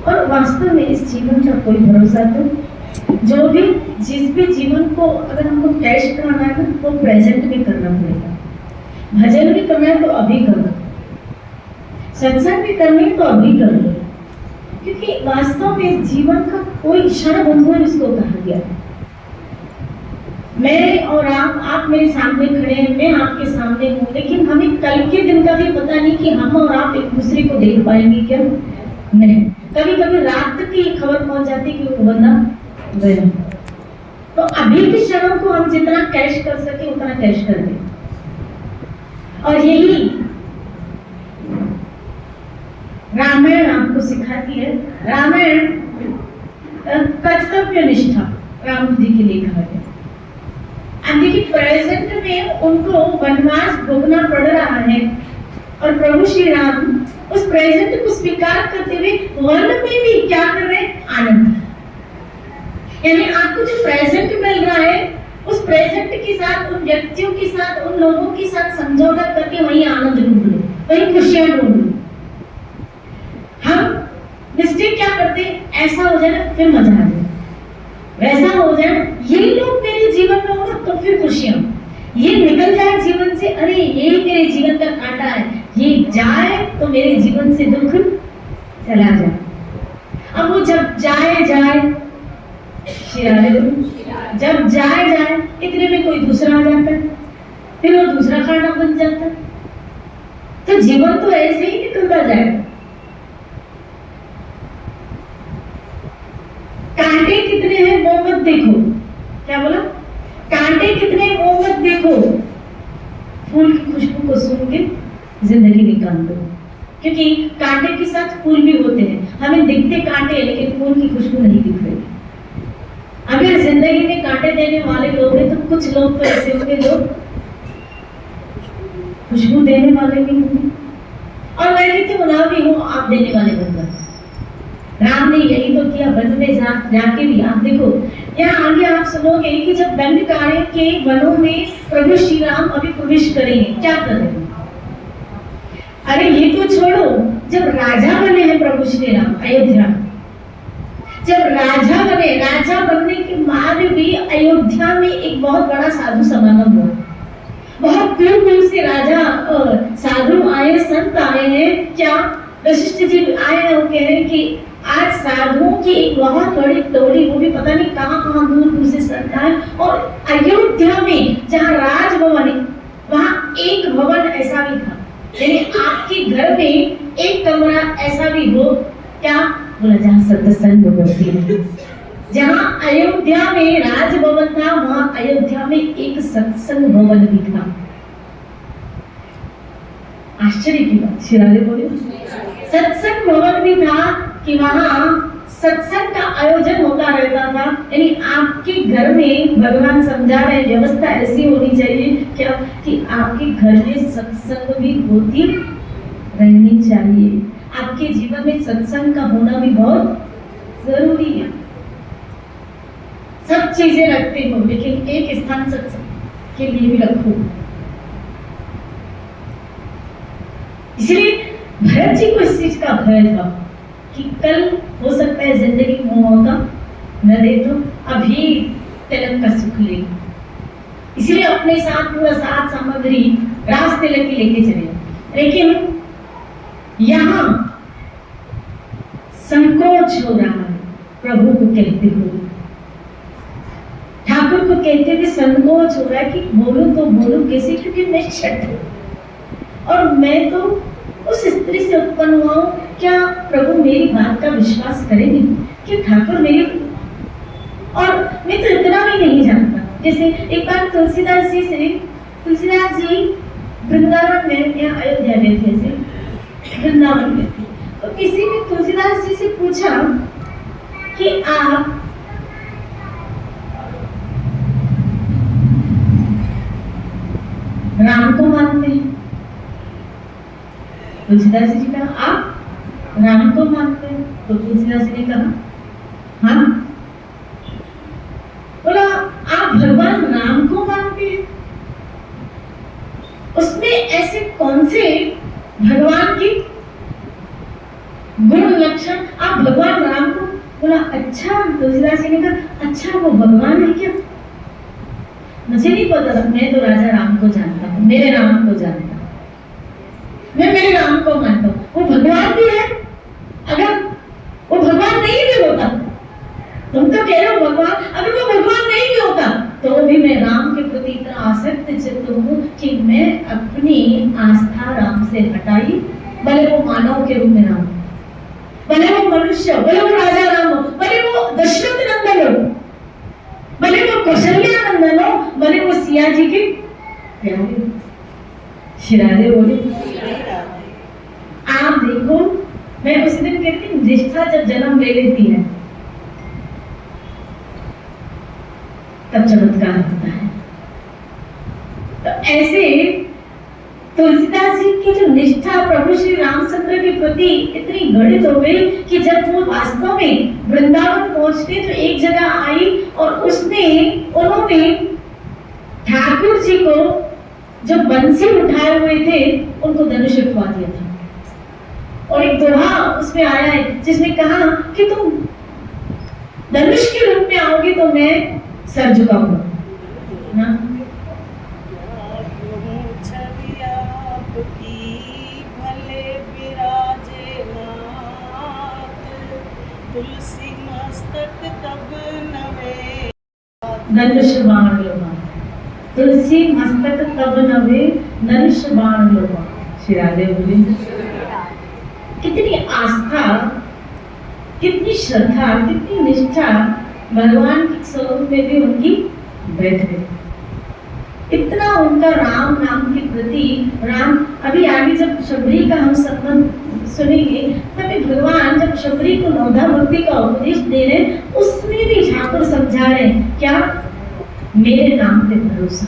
और वास्तव में इस जीवन का कोई भरोसा तो जो भी जिस भी जीवन को अगर हमको कैश कराना है ना तो प्रेजेंट में करना पड़ेगा। भजन भी करना है तो अभी करो, सत्संग भी करनी है तो अभी करो, क्योंकि वास्तव में इस जीवन का कोई क्षण बंधुआ इसको कहा गया है। मैं और आप मेरे सामने खड़े हैं, मैं आपके सामने हूँ, लेकिन हमें कल के दिन का भी पता नहीं कि हम और आप एक दूसरे को देख पाएंगे क्या नहीं। कभी कभी रात की खबर पहुंच जाती कि वो बंदा गया। तो अभी के क्षणों को हम जितना कैश कर सके उतना कैश कर दें। और यही रामायण आपको सिखाती है। रामायण कर्तव्य निष्ठा राम जी के लिए कहा गया। अब देखिए प्रेजेंट में उनको वनवास भोगना पड़ रहा है और प्रभु श्री राम उस प्रेजेंट को स्वीकार करते हुए वन में भी क्या कर रहे हैं? आनंद। यानी आपको जो प्रेजेंट मिल रहा है उस प्रेजेंट के साथ, उन व्यक्तियों के साथ, उन लोगों के साथ समझौता करके वही आनंद ढूंढ लो, वही खुशियां ढूंढ लो। हम मिस्टेक क्या करते हैं? ऐसा हो जाए ना फिर मजा आ जाए, वैसा हो जाए, ये लोग मेरे जीवन में हो ना तो फिर खुशियां, ये निकल जाए जीवन से, अरे ये मेरे जीवन का कांटा है, ये जाए तो मेरे जीवन से दुख चला जाए। अब वो जब जाए जब जाए इतने में कोई दूसरा आ जाता है, फिर वो दूसरा कांटा बन जाता है। तो जीवन तो ऐसे ही निकलता जाएगा। कांटे कितने हैं वो मत देखो। क्या बोला? कांटे कितने हैं वो मत देखो, फूल की खुशबू को सूंघ के जिंदगी निकाल दो। क्योंकि कांटे के साथ फूल भी होते हैं, हमें दिखते कांटे लेकिन फूल की खुशबू नहीं दिख रही। अगर जिंदगी में कांटे देने वाले लोग हैं तो कुछ लोग तो ऐसे होंगे जो खुशबू देने वाले भी होंगे। और मैं कहती हूँ भी हूँ, आप देने वाले बनकर। राम ने यही तो किया, वन में जाके भी। आप देखो यहाँ आगे आप सुनोगे कि जब दंडकारण्य के वनों में प्रभु श्री राम अभी प्रवेश करेंगे, क्या कर रहे हैं? अरे ये तो छोड़ो, जब राजा बने हैं प्रभु श्री राम अयोध्या, जब राजा बनने के बाद भी अयोध्या में एक बहुत बड़ा साधु समागम हुआ। बहुत दूर दूर से राजा साधु आए, संत आए हैं। क्या वशिष्ठ जी आए हैं, वो कह रहे हैं कि आज साधुओं की एक बहुत बड़ी टोली, वो भी पता नहीं कहाँ कहाँ दूर दूर से संत आए। और अयोध्या में जहाँ राजभवन है वहाँ एक भवन ऐसा भी था, यानी आपके घर में एक कमरा ऐसा भी हो, क्या बोला, जहाँ सत्संग होती है। जहाँ अयोध्या में राजभवन था वहाँ अयोध्या में एक सत्संग भवन भी था। आश्चर्य की बात, शिरारे बोले सत्संग भवन भी था कि वहाँ सत्संग का आयोजन होता रहता था। यानी आपके घर में भगवान समझा रहे व्यवस्था ऐसी होनी चाहिए क्या कि आपके घर में सत्संग भी होती रहनी चाहिए। आपके जीवन में सत्संग का होना भी बहुत जरूरी है। सब चीजें रखते हो लेकिन एक स्थान सत्संग के लिए भी रखो। इसलिए भरत जी को इस चीज का भय था कि कल हो सकता है जिंदगी में मौका न दे तो अभी तिलक का सुख ले। इसलिए अपने साथ पूरा साथ सामग्री रास तिलक की लेके चले। लेकिन यहाँ संकोच हो रहा है, प्रभु को कहते हुए, ठाकुर को कहते हुए संकोच हो रहा है कि बोलूं तो बोलूं कैसे, क्योंकि मैं छठ हूं और मैं तो उस स्त्री से उत्पन्न हुआ हूं। क्या प्रभु मेरी बात का विश्वास करेंगे? क्या ठाकुर मेरी, और मैं तो इतना भी नहीं जानता। जैसे एक बार तुलसीदास जी वृंदावन में या अयोध्या में थे, वृंदावन में थे, तो किसी ने तुलसीदास जी से पूछा कि आप राम को मानते हैं? तुलसीदास जी कहा आप राम को मानते हैं? तो तुलसीदास जी ने कहा हाँ। बोला आप भगवान राम को मानते हैं? उसमें ऐसे कौन से भगवान की गुण लक्षण आप भगवान राम को बोला। अच्छा, तुलसीदास जी ने कहा अच्छा वो भगवान है क्या? मुझे नहीं पता, मैं तो राजा राम को जानता हूँ, मेरे राम को जानता हूँ, मैं मेरे राम को मानता हूँ। वो भगवान भी है। अगर वो भगवान नहीं भी होता, तुम तो कह रहे हो भगवान, अगर वो भगवान नहीं भी होता तो भी मैं राम के प्रति इतना आसक्त चित्त हूँ कि मैं अपनी आस्था राम से हटाई, भले वो मानव के रूप में राम, भले वो मनुष्य, भले वो राजा राम हो, भले वो दशरथ नंदन हो, भले वो कौशल्या नंदन हो, भले वो सिया जी के प्यारे शिरादे बोले। आप देखो, मैं उस दिन कहती हूँ निष्ठा जब जन्म ले लेती है तब चमत्कार होता है। तो ऐसे तुलसीदास जी की जो निष्ठा प्रभु श्री रामचंद्र के प्रति इतनी गणित हो गई कि जब वो वास्तव में वृंदावन पहुंचते तो एक जगह आई और उन्होंने ठाकुर जी को जो बंसी उठाए हुए थे उनको धनुष उठवा दिया था। और एक दोहा उसमें आया है जिसमें कहा कि तुम धनुष के रूप में आओगे तो मैं सर झुकाऊंगा। तुलसी मस्तक तब नवे, धनुष बाण लोमा, तुलसी मस्तक तब नवे, धनुष बाण लोमा। शिरादे बोले। कितनी आस्था, कितनी श्रद्धा, कितनी निष्ठा भगवान के स्वरूप में भी उनकी बैठ गई। इतना उनका राम नाम के प्रति राम। अभी आगे जब शबरी का हम संबंध सुनेंगे तभी भगवान जब शबरी को नवधा भक्ति का उपदेश दे रहे उसमें भी ठाकुर समझा रहे क्या? मेरे नाम पे भरोसा,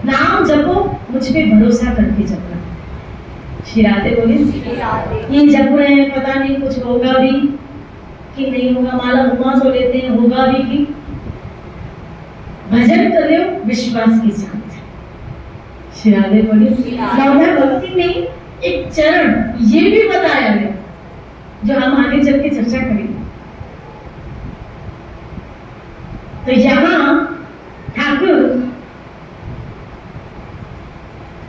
नाम जपो, मुझ पे भरोसा करके जपना। शिरादे बोले। ये जप रहे हैं, पता नहीं कुछ होगा भी कि नहीं होगा, माला उमा सो लेते हैं, होगा भी कि भजन कर रहे हो विश्वास के साथ। शिरादे बोले। नवधा भक्ति में एक चरण ये भी बताया गया जो हम आगे चल के चर्चा करेंगे। तो यहाँ ठाकुर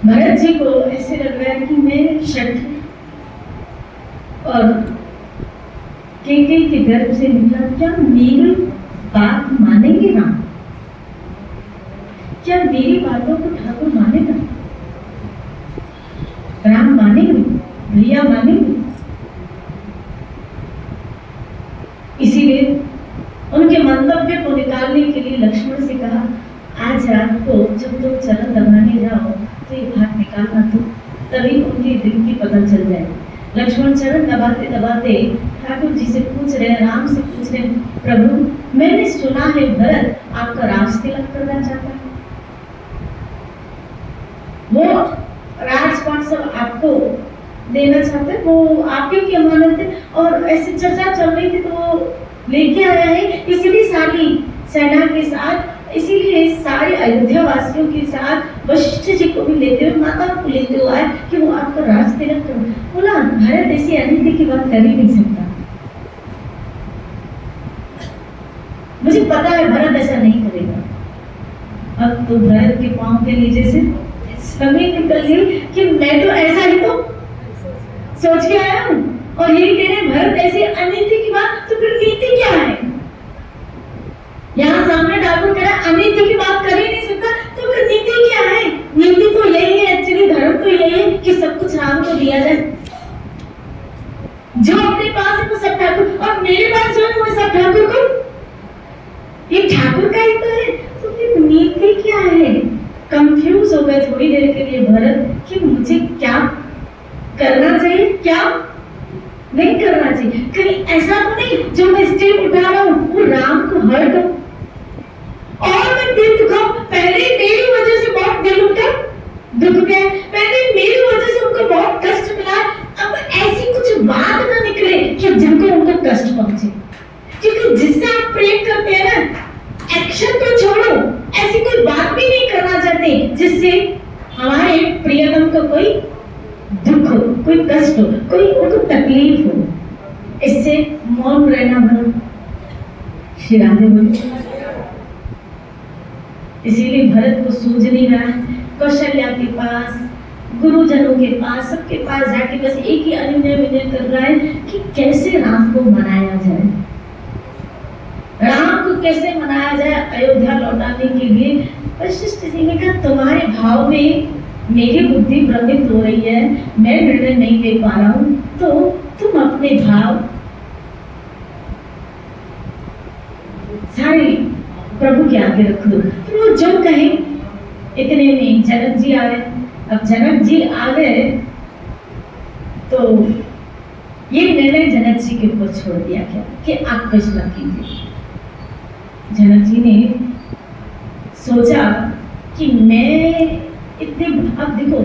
भरत जी को ऐसे लग रहा है कि मैं शठ और कैकेयी के गर्भ से निकला, क्या मेरी बात मानेंगे राम? क्या मेरी बातों को ठाकुर मानेगा? राम मानेंगे, भैया मानेंगे? इसीलिए उनके मंतव्य को निकालने के लिए लक्ष्मण से कहा आज रात को जब तुम चरण दबाने जाओ तो ये भाग निकालना तो, तभी उनके दिल की पता चल जाए। लक्ष्मण चरण दबाते दबाते ठाकुर जी से पूछ रहे, राम से पूछ रहे, प्रभु मैंने सुना है भरत आपका राज तिलक करना चाहता है, वो राजपाट सब आपको देना चाहते हैं, वो आपकी की अमानत है। और ऐसी चर्चा चल रही थी तो वो लेके आया है, इसीलिए सारी सेना के साथ, इसीलिए सारे अयोध्या वासियों के साथ वशिष्ठ जी को भी लेते हुए, माता को लेते हुए आए कि वो आपका राज तिलक करो। बोला भरत ऐसी अनिति की बात कर ही नहीं सकता, मुझे पता है भरत ऐसा नहीं करेगा। अब तो भरत के पांव के नीचे से समय निकल गई कि मैं तो ऐसा ही तो सोच के आया हूँ, और यही कह रहे भरत ऐसी अनिति की बात, तो फिर नीति क्या है? यहाँ सामने ठाकुर कह रहा है अनीति की बात कर ही नहीं सकता, तो फिर नीति क्या है? नीति तो यही है, एक्चुअली धर्म तो यही है कि सब कुछ राम को दिया जाए, जो अपने पास है वो सब ठाकुर, और मेरे पास जो है वो सब ठाकुर को, ये ठाकुर का ही तो है। तो फिर नीति क्या है? कंफ्यूज हो गए थोड़ी देर के लिए भरत कि मुझे क्या करना चाहिए, क्या नहीं करना चाहिए। कहीं ऐसा तो नहीं जो मैं स्टेप उठा रहा हूँ वो राम को हर्ट हो और मैं दिल दुखाऊं। पहले मेरी वजह से बहुत दिल उनका दुख गया, पहले मेरी वजह से उनको बहुत कष्ट मिला, अब ऐसी कुछ बात ना निकले कि जिनको उनको कष्ट पहुंचे। क्योंकि जिससे आप प्रेम करते हैं ना, एक्शन तो छोड़ो, ऐसी कोई बात भी नहीं करना चाहते जिससे हमारे प्रियतम को कोई दुख हो, कोई कष्ट हो, कोई उनको तकलीफ हो, इससे मौन रहना भरो। श्री राधे बोले। इसीलिए भरत को सूझ नहीं रहा, कौशल्या के पास, गुरुजनों के पास, सबके पास जाके बस एक ही अनुनय विनय कर रहा है कि कैसे राम को मनाया जाए, राम को कैसे मनाया जाए अयोध्या लौटाने के लिए। वशिष्ठ जी ने कहा तुम्हारे भाव में मेरी बुद्धि भ्रमित हो रही है, मैं निर्णय नहीं ले पा रहा हूं, तो तुम अपने भाव सारे प्रभु के आगे रख दो। फिर वो जो कहे, इतने में जनक जी आ गए। अब जनक जी आ गए तो ये निर्णय जनक जी के ऊपर छोड़ दिया गया कि आप फैसला कीजिए। जनक जी ने सोचा कि मैं इतने, अब देखो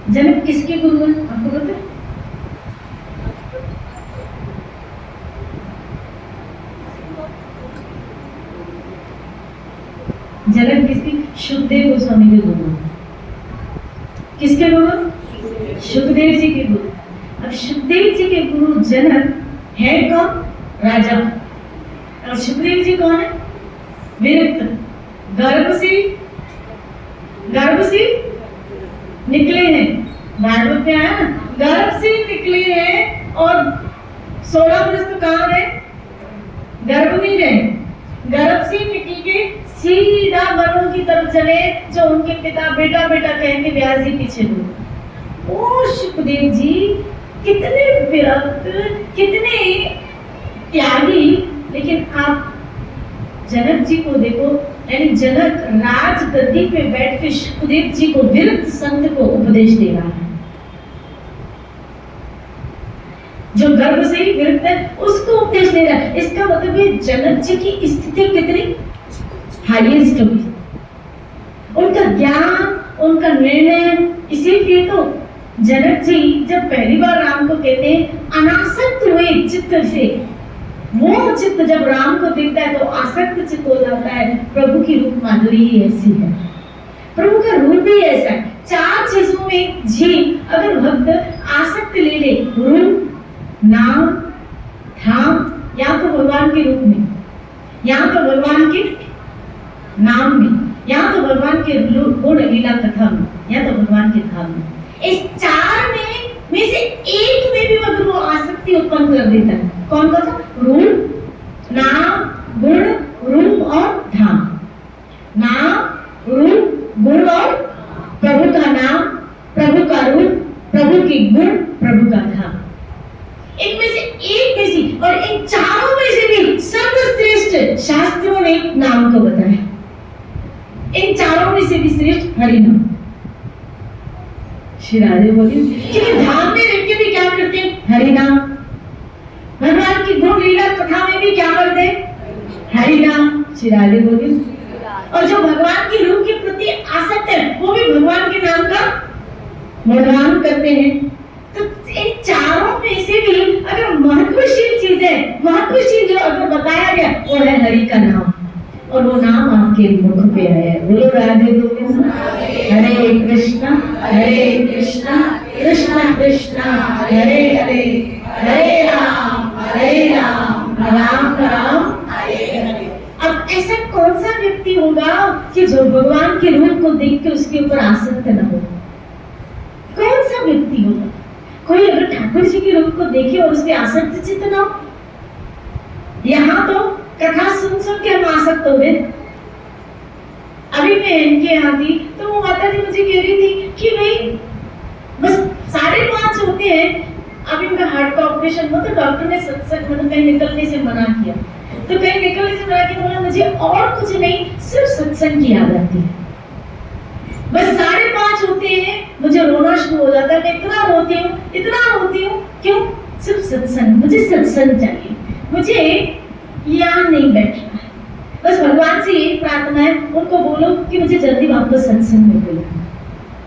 जनक किसके गुरु हैं आपको पता है? जनक किसकी? सुखदेव गोस्वामी के गुरु। किसके गुरु? सुखदेव जी के गुरु। अब सुखदेव जी के गुरु जनक है कौन? राजा। और सुखदेव जी कौन है? विरक्त, गर्भ से निकले हैं। भागवत में आया ना, गर्भ से निकले हैं और 16 वर्ष तो कहाँ रहे? गर्भ में रहे। गर्भ से निकल के सीधा वनों की तरफ चले, जो उनके पिता बेटा बेटा कहेंगे, व्यास जी पीछे हो। ओ सुखदेव जी कितने विरक्त, कितने त्यागी, लेकिन आप जनक जी को देखो, यानी जनक राज गद्दी पे बैठ के सुखदेव जी को, विरक्त संत को उपदेश दे रहा है। जो गर्भ से ही विरक्त है उसको उपदेश दे रहा है। इसका मतलब है जनक जी की स्थिति कितनी हाईएस्ट होगी, उनका ज्ञान, उनका निर्णय। इसीलिए तो जनक जी जब पहली बार राम को कहते हैं, अनासक्त हुए चित्त से, मोह चित्त जब राम को दिखता है तो आसक्त चित्त हो जाता है। प्रभु की रूप माधुरी ही ऐसी है, प्रभु का रूप भी ऐसा है। 4 चीजों में जी अगर भक्त आसक्त ले ले, रूप, नाम, धाम, या तो भगवान के रूप में, या तो भगवान के नाम में, या तो भगवान के गुण लीला कथा में, या तो भगवान के धाम में। इस 4 में से एक में भी अगर वो आसक्ति उत्पन्न कर देता है, कौन कौन सा? रूप, नाम, गुण, रूप और धाम। नाम, रूप, गुण और प्रभु का नाम, प्रभु का रूप, प्रभु के गुण, प्रभु का धाम। इनमें से एक में से, और इन 4 में से भी सर्वश्रेष्ठ शास्त्रों ने नाम को बताया। इन 4 में से भी श्रेष्ठ हरि नाम। श्री राधे बोली, क्योंकि धाम में रह के भी क्या करते हैं? हरि नाम। भगवान की गुण लीला कथा में भी क्या करते हैं? हरि नाम। श्री राधे बोली। और जो भगवान की रूप के प्रति आसक्त है वो भी भगवान के नाम का गुणगान करते हैं। तो इन 4 में से भी अगर महत्वशील चीज है, महत्वशील जो अगर बताया गया वो है हरि का नाम, और वो नाम आपके मुख पे है। बोलो राधे गोविंद। हरे कृष्णा कृष्णा कृष्णा हरे हरे, हरे राम राम राम हरे हरे। अब ऐसा कौन सा व्यक्ति होगा कि जो भगवान के रूप को देख के उसके ऊपर आसक्त न हो? कौन सा व्यक्ति होगा? कोई अगर ठाकुर जी के रूप को देखे और उसके आसक्त चित्त न हो? यहाँ तो कथा सुन के हम आसक्त हो गए। अभी मैं इनके यहाँ थी तो वो माता जी मुझे कह रही थी कि भाई बस 5:30 होते हैं, अब इनका हार्ट का ऑपरेशन हुआ तो डॉक्टर ने सत्संग मतलब कहीं निकलने से मना किया। तो कहीं निकलने से मना किया, बोला मुझे और कुछ नहीं, सिर्फ सत्संग की याद आती है। बस 5:30 होते हैं मुझे रोना शुरू हो जाता है। मैं इतना रोती हूँ। क्यों? सिर्फ सत्संग, मुझे सत्संग चाहिए, मुझे यहाँ नहीं बैठना है। बस भगवान से यही प्रार्थना है, उनको बोलो कि मुझे जल्दी वापस सत्संग में बोलो।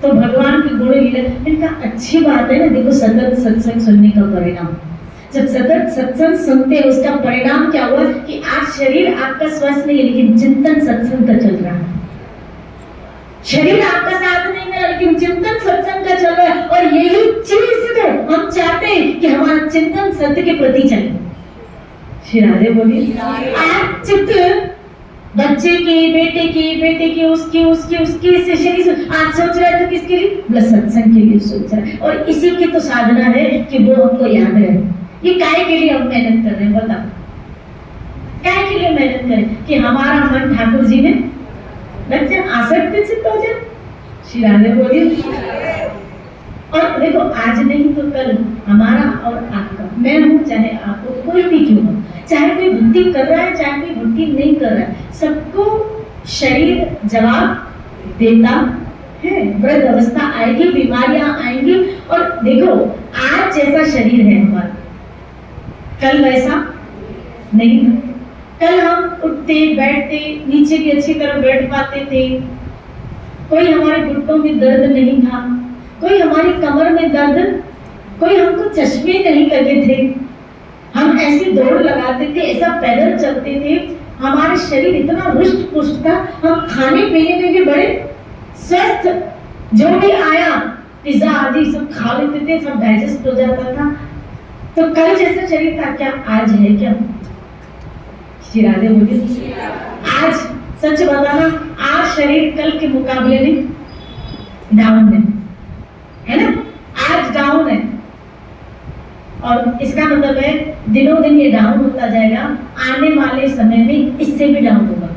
तो भगवान की गुण लीला, इनका अच्छी बात है ना। देखो सतत सत्संग सुनने का परिणाम, जब सतत सत्संग सुनते हैं उसका परिणाम क्या हुआ कि आज शरीर आपका स्वस्थ नहीं है, लेकिन चिंतन सत्संग का चल रहा है। शरीर आपका साथ नहीं मेरा, लेकिन चिंतन सत्संग का चल रहा है। और यही चीज तो हम चाहते हैं कि हमारा चिंतन सत्य के प्रति चले। श्री राधे बोलिए। आज चित्त बच्चे की, बेटे की, उसकी से शरीर आज सोच रहा है तो किसके लिए? बस सत्संग के लिए सोच रहा है। और इसी की तो साधना है कि वो हमको याद रहे। ये काहे के लिए हम मेहनत कर रहे हैं बताओ? काहे के लिए मेहनत करें? कि हमारा मन ठाकुर जी में लग जाए, आसक्त चित्त हो जाए। श्री राधे बोलिए। और देखो आज नहीं तो कल हमारा और आपका, मैं हूँ चाहे आप हो, कोई भी क्यों हो, चाहे कोई भक्ति कर रहा है चाहे कोई भक्ति नहीं कर रहा है, सबको शरीर जवाब देता है। वृद्ध अवस्था आएगी, बीमारियां आएंगी। और देखो आज जैसा शरीर है हमारा, कल वैसा नहीं था। कल हम उठते बैठते, नीचे भी अच्छी तरह बैठ पाते थे, कोई हमारे घुटनों में दर्द नहीं था, कोई हमारी कमर में दर्द, कोई हमको चश्मे नहीं लगे थे, हम ऐसी दौड़ लगाते थे, ऐसा पैदल चलते थे, हमारा शरीर इतना रुष्ट पुष्ट था, हम खाने पीने में भी बड़े स्वस्थ, जो भी आया पिज्जा आदि सब खा लेते थे, सब डाइजेस्ट हो जाता था। तो कल जैसा शरीर था क्या आज है क्या? श्री राधे बोलिए। आज सच बताना, आज शरीर कल के मुकाबले में डाउन है ना? आज डाउन है। और इसका मतलब है दिनों दिन ये डाउन होता जाएगा, आने वाले समय में इससे भी डाउन होगा।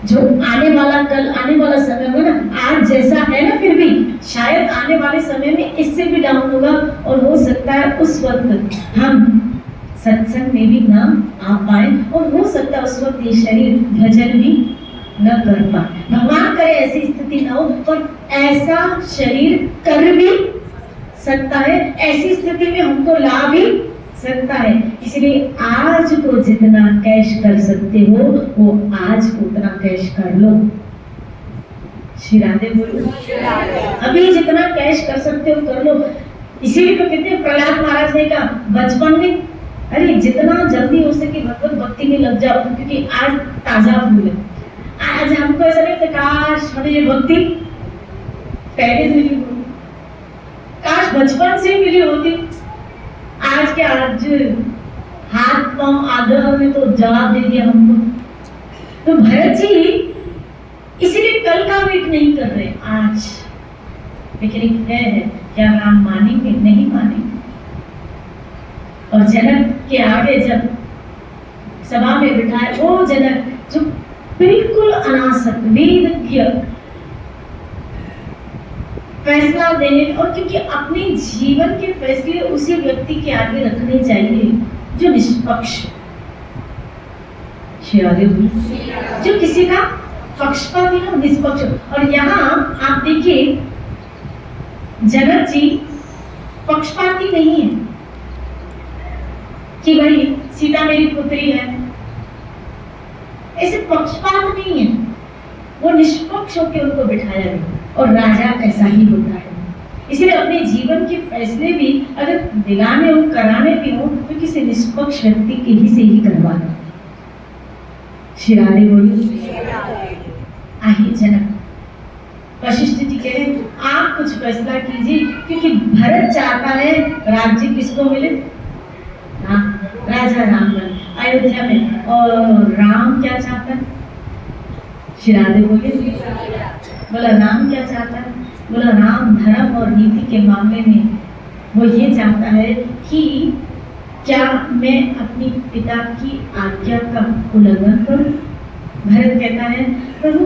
जो आने वाला कल, आने वाला समय होगा ना, आज जैसा है ना, फिर भी शायद आने वाले समय में इससे भी डाउन होगा। और हो सकता है उस वक्त हम सत्संग में भी ना आ पाए, और हो सकता है उस वक्त ये शरीर भजन भी न कर पाए। भगवान करे ऐसी स्थिति ना हो, पर ऐसा शरीर कर भी सकता है, ऐसी स्थिति में हमको ला भी सकता है। इसलिए आज को जितना कैश कर सकते हो वो आज को उतना कैश कर लो। श्री राधे बोलो। अभी जितना कैश कर सकते हो कर लो। इसीलिए तो कहते हैं प्रहलाद महाराज ने कहा बचपन में, अरे जितना जल्दी हो सके भगवत भक्ति में लग जाओ, क्योंकि आज ताजा फूल है। आज हमको ऐसा लगता है काश हमें ये भक्ति पहले मिली होती, काश बचपन से मिली होती। आज के आज हाथ पांव आदर में तो जवाब दे दिया हमको। तो भरत जी इसलिए कल का वेट नहीं कर रहे आज, लेकिन एक है क्या राम मानेंगे नहीं मानेंगे। और जनक के आगे जब सभा में बिठाए, वो जनक जो बिल्कुल अनासक्त वेदज्ञ फैसला देने, और क्योंकि अपने जीवन के फैसले उसी व्यक्ति के आगे रखने चाहिए जो निष्पक्ष, जो किसी का पक्षपाती ना, निष्पक्ष। और यहाँ आप देखिए जनक जी पक्षपाती नहीं है कि भाई सीता मेरी पुत्री है, ऐसे पक्षपात नहीं है, वो निष्पक्ष होकर उनको बिठाया गया। और राजा ऐसा ही होता है। इसलिए अपने जीवन के फैसले भी अगर दिलाने हो, कराने भी हो, तो किसी निष्पक्ष व्यक्ति के ही से ही करवाना। श्री राधे बोलिए। आइए जनक वशिष्ठ जी कह रहे आप कुछ फैसला कीजिए, क्योंकि भरत चाहता है राज्य किसको मिले? राजा राम अयोध्या में। और राम क्या चाहता है? श्री राधे बोलिए। बोला राम क्या चाहता है? बोला राम धर्म और नीति के मामले में वो ये चाहता है कि क्या मैं अपनी पिता की आज्ञा का उल्लंघन करूं? भरत कहता है प्रभु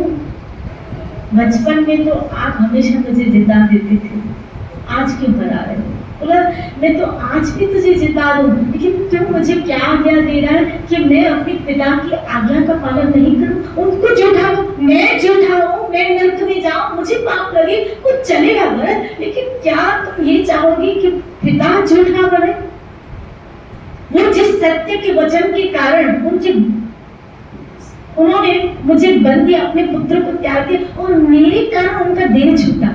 बचपन में तो आप हमेशा मुझे जिता देते थे, आज क्यों बता रहे हो? बोला मैं तो आज भी तुझे जिता दूं, लेकिन तू मुझे क्या आज्ञा दे रहा है कि मैं अपने पिता की आज्ञा का पालन नहीं करूं, उनको झूठाऊं, मैं झूठाऊं, मैं नरक में जाऊं, मुझे पाप लगे, वो चलेगा भरत, लेकिन क्या तुम ये चाहोगी कि पिता झूठा बने? वो जिस सत्य के वचन के कारण उन्होंने मुझे बंदी अपने पुत्र को त्याग दिया, और मेरे कारण उनका देह छूटा,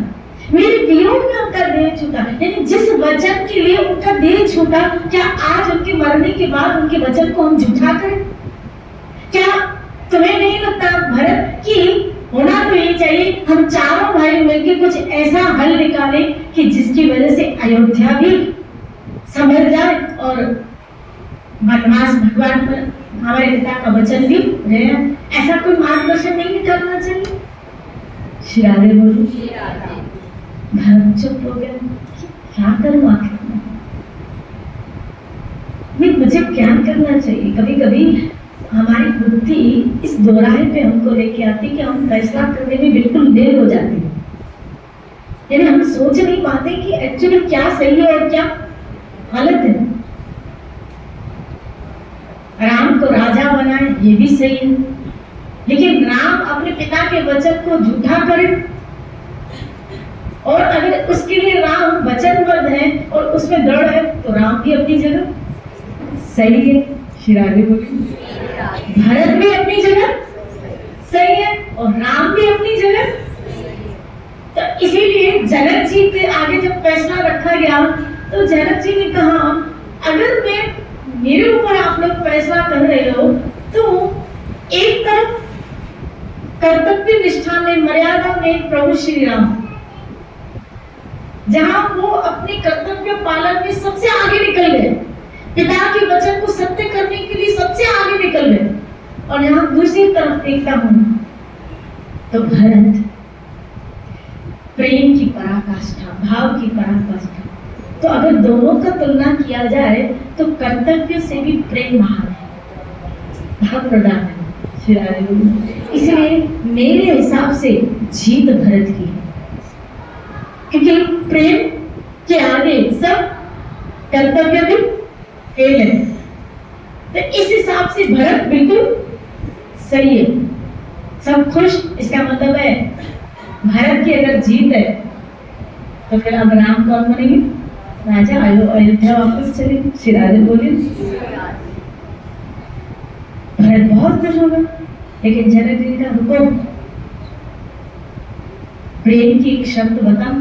मेरे विरोध में उनका देह छूटा, यानी जिस वचन के लिए उनका देह छूटा, क्या आज उनके मरने के बाद उनके वचन को हम झूठा करें? क्या तुम्हें नहीं लगता भरत कि होना तो यही चाहिए, हम चारों भाई मिलकर कुछ ऐसा हल निकालें कि जिसकी वजह से अयोध्या भी संभल जाए और वनवास भगवान पर हमारे पिता का वचन भी रहे। ऐसा कोई मार्गदर्शन नहीं निकालना चाहिए। श्री राधे बोलो। भरत चुप हो गया, क्या करूं आखिर में, मुझे क्या करना चाहिए। कभी कभी हमारी बुद्धि इस दोराहे पे हमको लेके आती कि हम फैसला करने में बिल्कुल देर हो जाती है, यानी हम सोच नहीं पाते कि एक्चुअली क्या सही है और क्या गलत है। राम को राजा बनाए ये भी सही है, लेकिन राम अपने पिता के वचन को झूठा करे, और अगर उसके लिए राम वचनबद्ध है और उसमें दृढ़ है तो राम भी अपनी जगह सही है। श्री राधे बोलिए। भरत भी अपनी जगह सही है और राम भी अपनी जगह। तो इसीलिए जनक जी के आगे जब फैसला रखा गया तो जनक जी ने कहा, अगर मेरे ऊपर आप लोग फैसला कर रहे हो तो एक तरफ कर्तव्य निष्ठा में, मर्यादा में प्रभु श्री राम, जहां वो अपने कर्तव्य पालन में सबसे आगे निकल गए, पिता के वचन को सत्य करने के लिए सबसे आगे निकल गए, और यहाँ दूसरी तरफ देखता हूं तो भरत प्रेम की पराकाष्ठा, भाव की पराकाष्ठा। तो अगर दोनों का तुलना किया जाए तो कर्तव्य से भी प्रेम महान है, भाव प्रदान है। इसलिए मेरे हिसाब से जीत भरत की है, क्योंकि प्रेम के आगे सब कर्तव्य भी फेल है। तो इस हिसाब से भरत बिल्कुल सही है, सब खुश। इसका मतलब है भारत की अगर जीत है तो फिर अब राम कौन बनेंगे? राजा। अयोध्या वापस चले। श्री राधे बोले। भरत बहुत खुश होगा, लेकिन जनक जी का रुको, प्रेम की एक शर्त बताओ,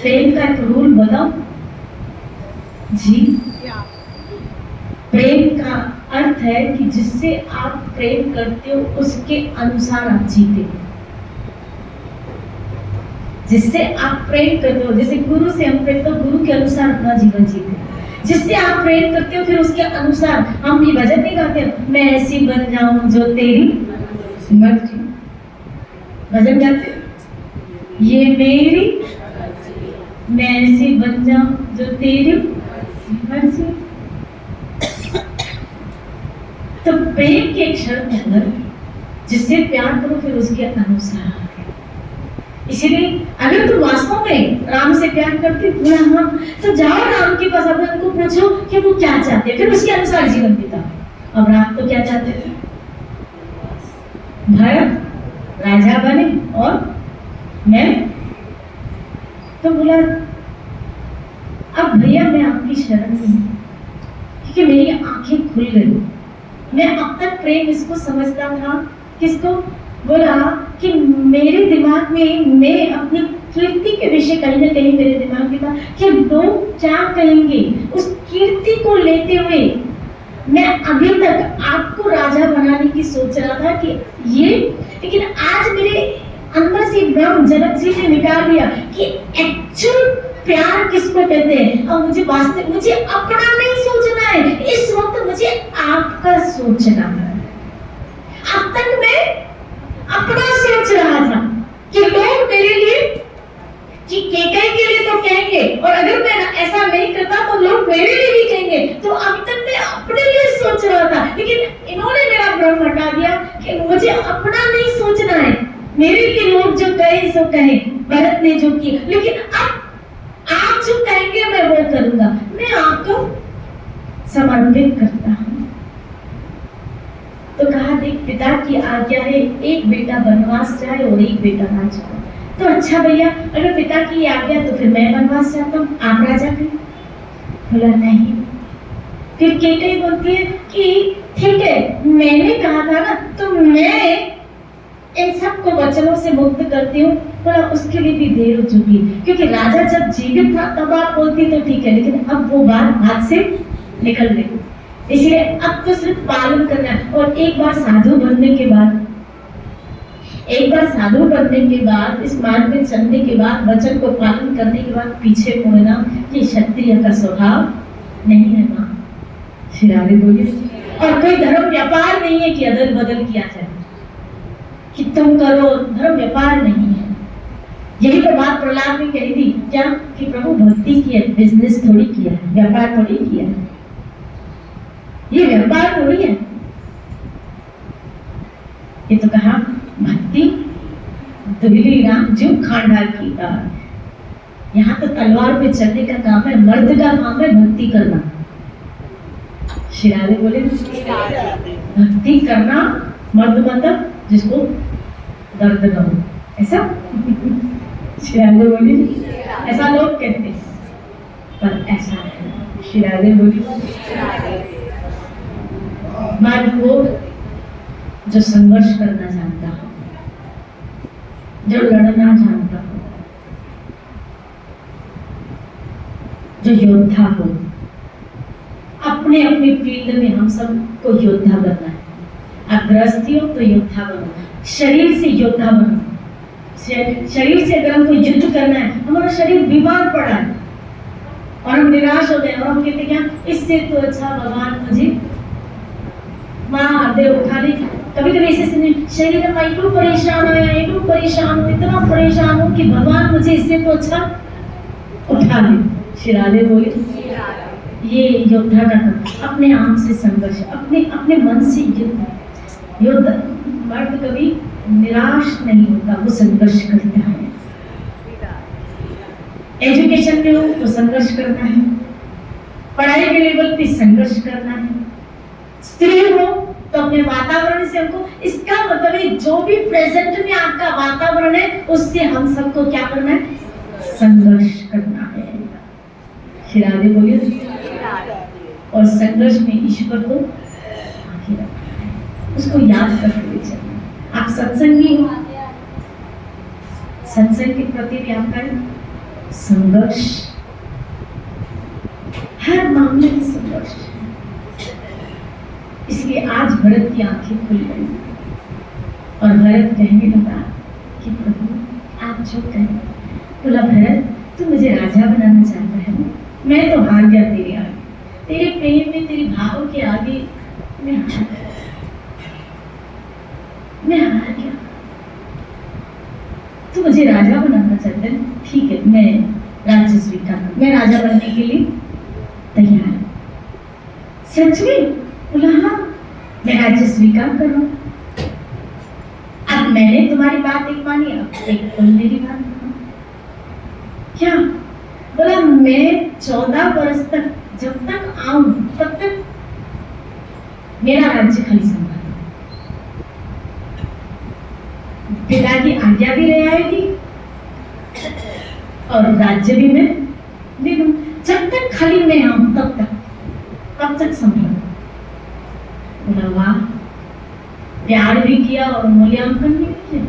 प्रेम का एक रूल बताओ जी। प्रेम का अर्थ है कि जिससे आप प्रेम करते हो उसके अनुसार आप जीते। जिससे आप प्रेम करते हो, जैसे गुरु से हम प्रेम, तो गुरु के अनुसार अपना जीवन जीते। जिससे आप प्रेम करते हो फिर उसके अनुसार हम भी भजन नहीं गाते, मैं ऐसी बन जाऊं जो तेरी मर्जी, भजन गाते, ये मेरी, मैं ऐसी बन जाऊं जो तेरी मर्जी। तो प्रेम की एक शर्त है, जिससे प्यार करो फिर उसके अनुसार। इसीलिए अगर तुम वास्तव में राम से प्यार करते हो हाँ, तो जाओ राम के पास, अब उनको पूछो कि वो क्या चाहते हैं, फिर उसके अनुसार जीवन बिताओ। अब राम तो क्या चाहते थे? भरत राजा बने और मैं तो बोला, अब भैया मैं आपकी शरण में हूं, क्योंकि मेरी आंखें खुल गई। मैं अब तक प्रेम इसको समझता था, किसको? बोला कि मेरे दिमाग में, मैं अपनी कीर्ति के विषय कहीं ना कहीं मेरे दिमाग में था कि लोग क्या कहेंगे, उस कीर्ति को लेते हुए मैं अभी तक आपको राजा बनाने की सोच रहा था कि ये, लेकिन आज मेरे अंदर से ब्रह्म जनक जी ने निकाल दिया कि एक्चुअल प्यार किसको कहते हैं। और मुझे वास्तव, मुझे अपना नहीं सोचना है, इस वक्त मुझे आपका सोचना है। अब तक मैं अपना सोच रहा था कि लोग मेरे लिए, कि केकई के लिए तो कहेंगे, और अगर मैं ऐसा नहीं करता तो लोग मेरे लिए भी कहेंगे। तो अब तक मैं अपने लिए सोच रहा था, लेकिन इन्होंने मेरा भ्रम हटा दिया कि मुझे अपना नहीं सोचना है, मेरे लिए लोग जो कहे सो कहे, भरत ने जो किया, लेकिन अब आप जो कहेंगे मैं वो करूंगा। मैं आपको समर्पित करता हूं। तो कहा, देख पिता की आज्ञा है, एक बेटा वनवास जाए और एक बेटा राज पाए। तो अच्छा भैया, अगर पिता की आज्ञा तो फिर मैं वनवास जाता हूँ, आप राजा करें। बोला नहीं। फिर केकई बोलती है कि ठीक है, मैंने कहा था ना, तो मैं इन सबको वचनों से मुक्त करती हूँ। बोला उसके लिए भी देर हो चुकी है, क्योंकि राजा जब जीवित था तब आप बोलती तो ठीक है, लेकिन अब वो बात हाथ से निकल गई, इसलिए अब तो सिर्फ पालन करना है। और एक बार साधु बनने के बाद एक बार साधु बनने के बाद, इस मार्ग में चलने के बाद, वचन को पालन करने के बाद पीछे मुड़ना ये क्षत्रिय का स्वभाव नहीं है माँ। श्री राधे बोलिए। और कोई धर्म व्यापार नहीं है कि अदल बदल किया जाए, कि तुम करो, धर्म व्यापार नहीं है। यही तो बात प्रहलाद ने कही थी, क्या कि प्रभु भक्ति की है, बिजनेस थोड़ी किया है, व्यापार थोड़ी किया है, ये व्यापार थोड़ी है। ये तो कहा भक्ति दुहिली राम जो खांडा की तार। यहाँ तो तलवार पे चलने का काम है, मर्द का काम है भक्ति करना। श्री राधे बोले, भक्ति करना मर्द मतलब जिसको दर्द न हो, ऐसा श्री राधे बोले, ऐसा लोग कहते हैं पर ऐसा है। श्री राधे बोले, मर्द वो जो संघर्ष करना जानता हो, जो लड़ना जानता हो, जो योद्धा हो। अपने अपने फील्ड में हम सब को योद्धा बनना है। आप गृहस्थी हो तो योद्धा बनो, शरीर से योद्धा बनो। शरीर से अगर हमको युद्ध करना है, हमारा शरीर बीमार पड़ा है और हम निराश हो गए और हम कहते क्या, इससे तो अच्छा भगवान मुझे महादेव उठा ले। कभी कभी ऐसे सुने, शरीर में इतना परेशान है, इतना परेशान हूँ, इतना परेशान हूँ कि भगवान मुझे इससे तो अच्छा उठा ले। श्री राधे बोले, ये योद्धा का काम, अपने आप से संघर्ष, अपने अपने मन से युद्ध। योद्धा मर्द कभी निराश नहीं होता, वो संघर्ष करता है। एजुकेशन में हो तो संघर्ष करना है, पढ़ाई के लेवल पे संघर्ष करना है। स्त्री हो तो अपने वातावरण से हमको, इसका मतलब है जो भी प्रेजेंट में आपका वातावरण है उससे हम सबको क्या करना है, संघर्ष करना है। श्री राधे बोलिए। और संघर्ष में ईश्वर को आगे रखना है, उसको याद करते हुए चलना। आप सत्संगी हो, सत्संग के प्रति भी आपका संघर्ष, हर मामले में संघर्ष। इसलिए आज भरत की आंखें खुल गई और भरत कहने लगा कि प्रभु आप जो कहें। बोला, भरत तू मुझे राजा बनाना चाहता है, मैं तो हार गया तेरे आगे, तेरे प्रेम में, तेरे भाव के आगे मैं हार गया। तू मुझे राजा बनाना चाहता है, ठीक है, मैं राज्य स्वीकार, मैं राजा बनने के लिए तैयार हूं। सच में? बोला हाँ, मैं राज्य स्वीकार कर रहा हूं। अब मैंने तुम्हारी बात एक मानी, अब एक तुम मेरी बात मानो। क्या? बोला, मैं 14 वर्ष तक जब तक आऊं तब तक मेरा राज्य खाली संभालो, पिता की आज्ञा भी रह आएगी और राज्य भी मैं ले लूं। जब तक खाली मैं आऊं तब तक संभालो। बोला वाह, प्यार भी किया और मूल्यांकन भी किया।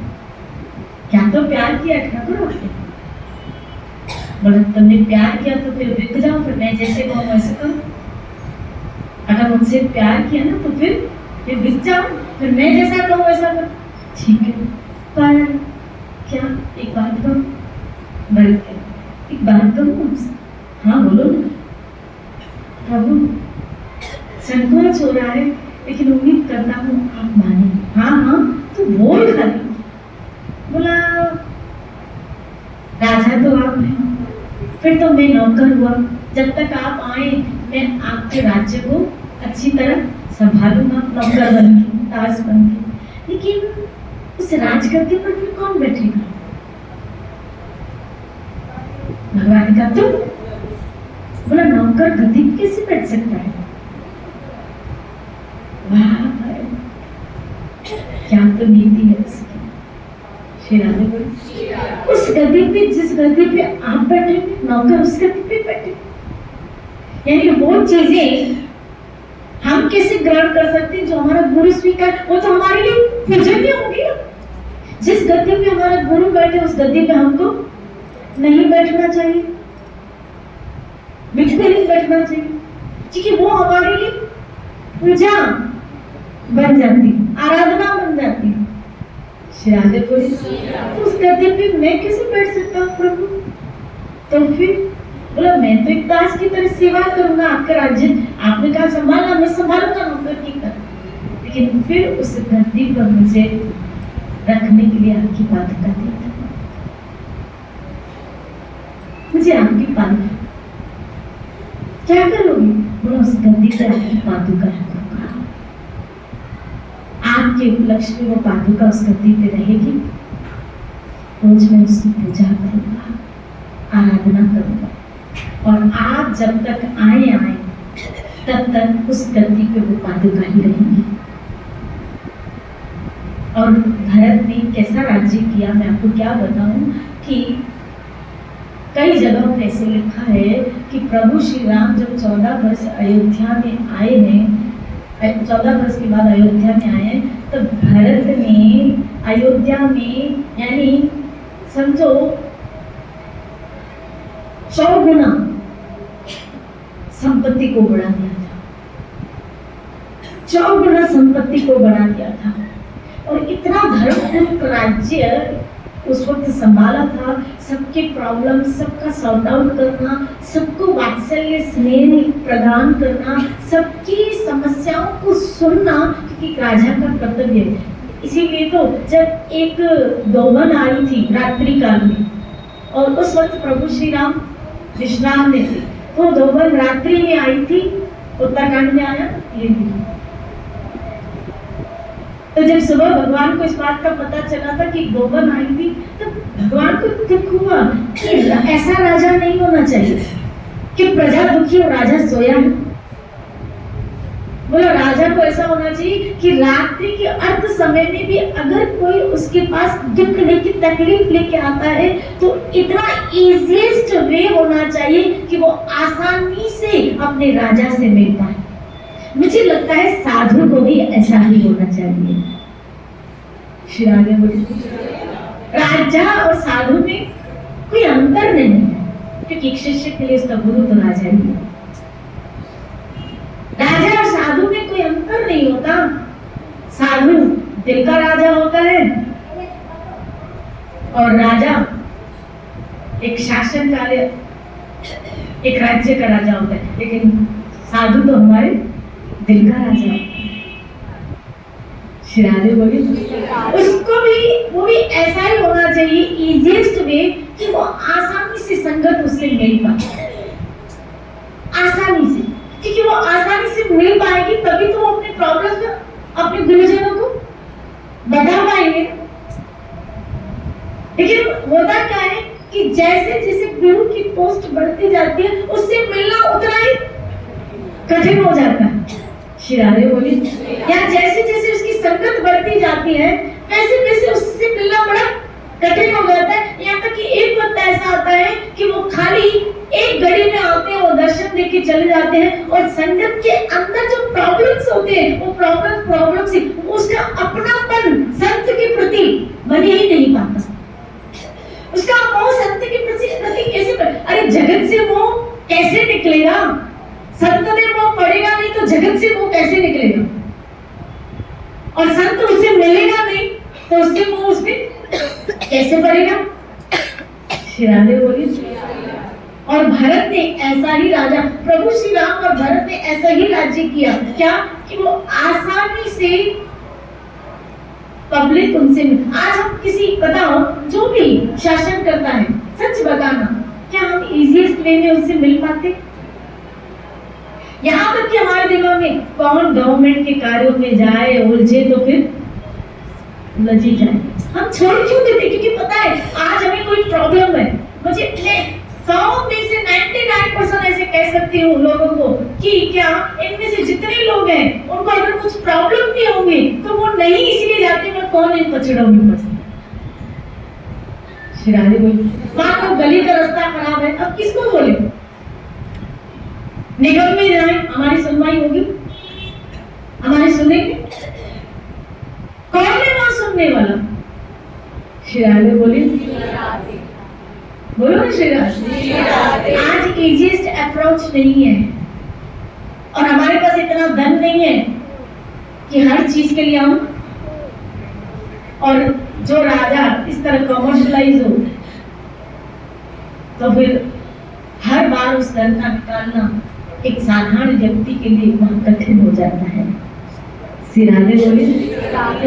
क्या तो प्यार किया ठाकुर आपने। बोला, तुमने प्यार किया तो फिर बिक जाओ, फिर मैं जैसे कहूँ वैसे करो। अगर मुझसे प्यार किया ना तो फिर बिक जाओ, फिर मैं जैसा कहूँ वैसा करो। ठीक है, पर क्या एक बात कहूँ? एक बात कहूँ आपसे? हाँ बोलो ना। प्रभु संकोच हो रहा है, लेकिन उम्मीद करता हूँ आप माने। हाँ हाँ तो बोल खाली। बोला, राजा तो आप हैं, फिर तो मैं नौकर हुआ। जब तक आप आए मैं आपके राज्य को अच्छी तरह संभालूंगा, नौकर बन के, दास बन के। लेकिन उस राजगद्दी पर फिर कौन बैठेगा? भगवान का तुम। बोला, नौकर गद्दी पे कैसे बैठ सकता है? वाह, क्या तो नीति है उसकी। श्री राधे बोले, उस गद्दी पे, जिस गद्दी पे आप बैठे, नौकर उस गद्दी पे बैठे। यानी वो चीजें हम कैसे ग्रहण कर सकते हैं जो हमारा गुरु स्वीकार, वो तो हमारे लिए पूजनीय होगी ना। जिस गद्दी पे हमारा गुरु बैठे उस गद्दी पे हमको नहीं बैठना चाहिए, बिल्कुल नहीं बैठना चाहिए, क्योंकि वो हमारे लिए पूजा बन जाती, आराधना बन जाती। श्री राधे बोले तो उस गद्दे पे मैं कैसे बैठ सकता हूँ प्रभु? तो फिर बोला मैं तो एक दास की तरह सेवा करूंगा, आपका राज्य आपने कहा संभालना, मैं संभालूंगा नौकर की तरह। लेकिन फिर उस गद्दी पर मुझे रखने के लिए आपकी पादुका दी, मुझे आपकी पादुका क्या करोगे? बोला उस गद्दी पर आपकी पादुका रखूंगा, आपके उपलक्ष्य में वो पादुका उस गद्दी पे रहेगी, रोज मैं उसकी पूजा करूंगा, आराधना करूंगा, और आप जब तक आए तब तक उस गद्दी पे वो पादुका ही रहेंगी। और भरत ने कैसा राज्य किया मैं आपको क्या बताऊं कि कई जगहों पे ऐसे लिखा है कि प्रभु श्री राम जब 14 वर्ष अयोध्या में आए हैं, 14 वर्ष के बाद अयोध्या में आए, तो भरत ने अयोध्या में यानी समझो 100 गुना संपत्ति को बढ़ा दिया था, 100 गुना संपत्ति को बढ़ा दिया था, और इतना धर्मपूर्ण राज्य उस वक्त संभाला था। सबके प्रॉब्लम, सबका सॉर्ट आउट करना, सबको वात्सल्य स्नेह प्रदान करना, सबकी समस्याओं को सुनना, क्योंकि राजा का कर्तव्य है। इसीलिए तो जब एक दोमन आई थी रात्रि काल में, और उस वक्त प्रभु श्री राम विश्राम में थे, तो दोमन रात्रि में आई थी, उत्तरकांड में आया ये भी। तो जब सुबह भगवान को इस बात का पता चला था कि दोमन आई थी, तो भगवान को दुख हुआ कि ऐसा राजा नहीं होना चाहिए कि प्रजा दुखी और राजा सोया है। बोला राजा को ऐसा होना चाहिए कि रात्रि के अर्ध समय में भी अगर कोई उसके पास दुख लेके तकलीफ लेके आता है, तो इतना इजीएस्ट वे होना चाहिए कि वो आसानी से अपने राजा से मिल पाए। मुझे लगता है साधु को भी ऐसा ही होना चाहिए। श्री राधे बोले राजा और साधु में कोई अंतर नहीं है, क्योंकि एक शिष्य के लिए उसका गुरु तो राजा ही है। राजा और साधु में कोई अंतर नहीं होता। साधु दिल का राजा होता है, और राजा एक शासन कार्य, एक राज्य का राजा होता है, लेकिन साधु तो हमारे दिल का राजा होता है। श्री राधे बोली उसको भी, वो भी ऐसा ही होना चाहिए, इजीएस्ट वे कि वो आसानी से संगत उससे मिल पाए, आसानी से, क्योंकि वो आसानी से मिल पाएगी तभी तो वो अपने प्रॉब्लम का अपने गुरुजनों को बता पाएंगे। लेकिन होता क्या है कि जैसे जैसे गुरु की पोस्ट बढ़ती जाती है, उससे मिलना उतना ही कठिन हो जाता है। श्री राधे बोली या जैसे जैसे उसकी संगत बढ़ती जाती है, वैसे वैसे उससे मिलना बड़ा कठिन हो जाता है। यहाँ तक कि एक वक्त ऐसा आता है कि वो खाली एक घड़ी में आते हैं, वो दर्शन देके चले जाते हैं, और संगत के अंदर जो प्रॉब्लम्स होते हैं, वो प्रॉब्लम से उसका अपनापन संत के प्रति बन ही नहीं पाता। उसका मोह संत के प्रति कैसे अरे जगत से मोह कैसे निकलेगा? संत में मोह पड़ेगा नहीं तो जगत से मोह कैसे निकलेगा? और संत उसे मिलेगा नहीं तो उससे मोह उसमें कैसे पड़ेगा? श्री राधे बोली और भरत ने ऐसा ही राजा, प्रभु श्री राम और भरत ने ऐसा ही राज्य किया। क्या कि वो आसानी से पब्लिक उनसे, आज हम किसी बताओ जो भी शासन करता है, सच बताना, क्या हम इजीएस्ट वे में उनसे मिल पाते? यहाँ तक कि हमारे दिमाग में कौन गवर्नमेंट के कार्यों में जाए, उलझे तो फिर उलझी जाए। हम छोड़ क्यों देते? क्योंकि पता है आज हमें कोई प्रॉब्लम है, मुझे 100 में से 99% ऐसे कह सकती हूँ लोगों को कि क्या इनमें से जितने लोग हैं उनको अगर कुछ प्रॉब्लम भी होंगे तो वो नहीं इसलिए जाते मैं कौन इन पछड़ों में फंसे। श्री राधे बोली मान लो गली का रास्ता खराब है, अब किसको बोले? निगम में जाए, हमारी सुनवाई होगी? हमारी सुनेंगे? कौन है वहां सुनने वाला? श्री राधे बोली बोलो ना श्री राधे। आज इजीएस्ट अप्रोच नहीं है, और हमारे पास इतना धन नहीं है कि हर चीज के लिए हम, और जो राजा इस तरह कमर्शलाइज हो तो फिर हर बार उस धन का निकालना एक साधारण व्यक्ति के लिए बहुत कठिन हो जाता है। श्री राधे बोले।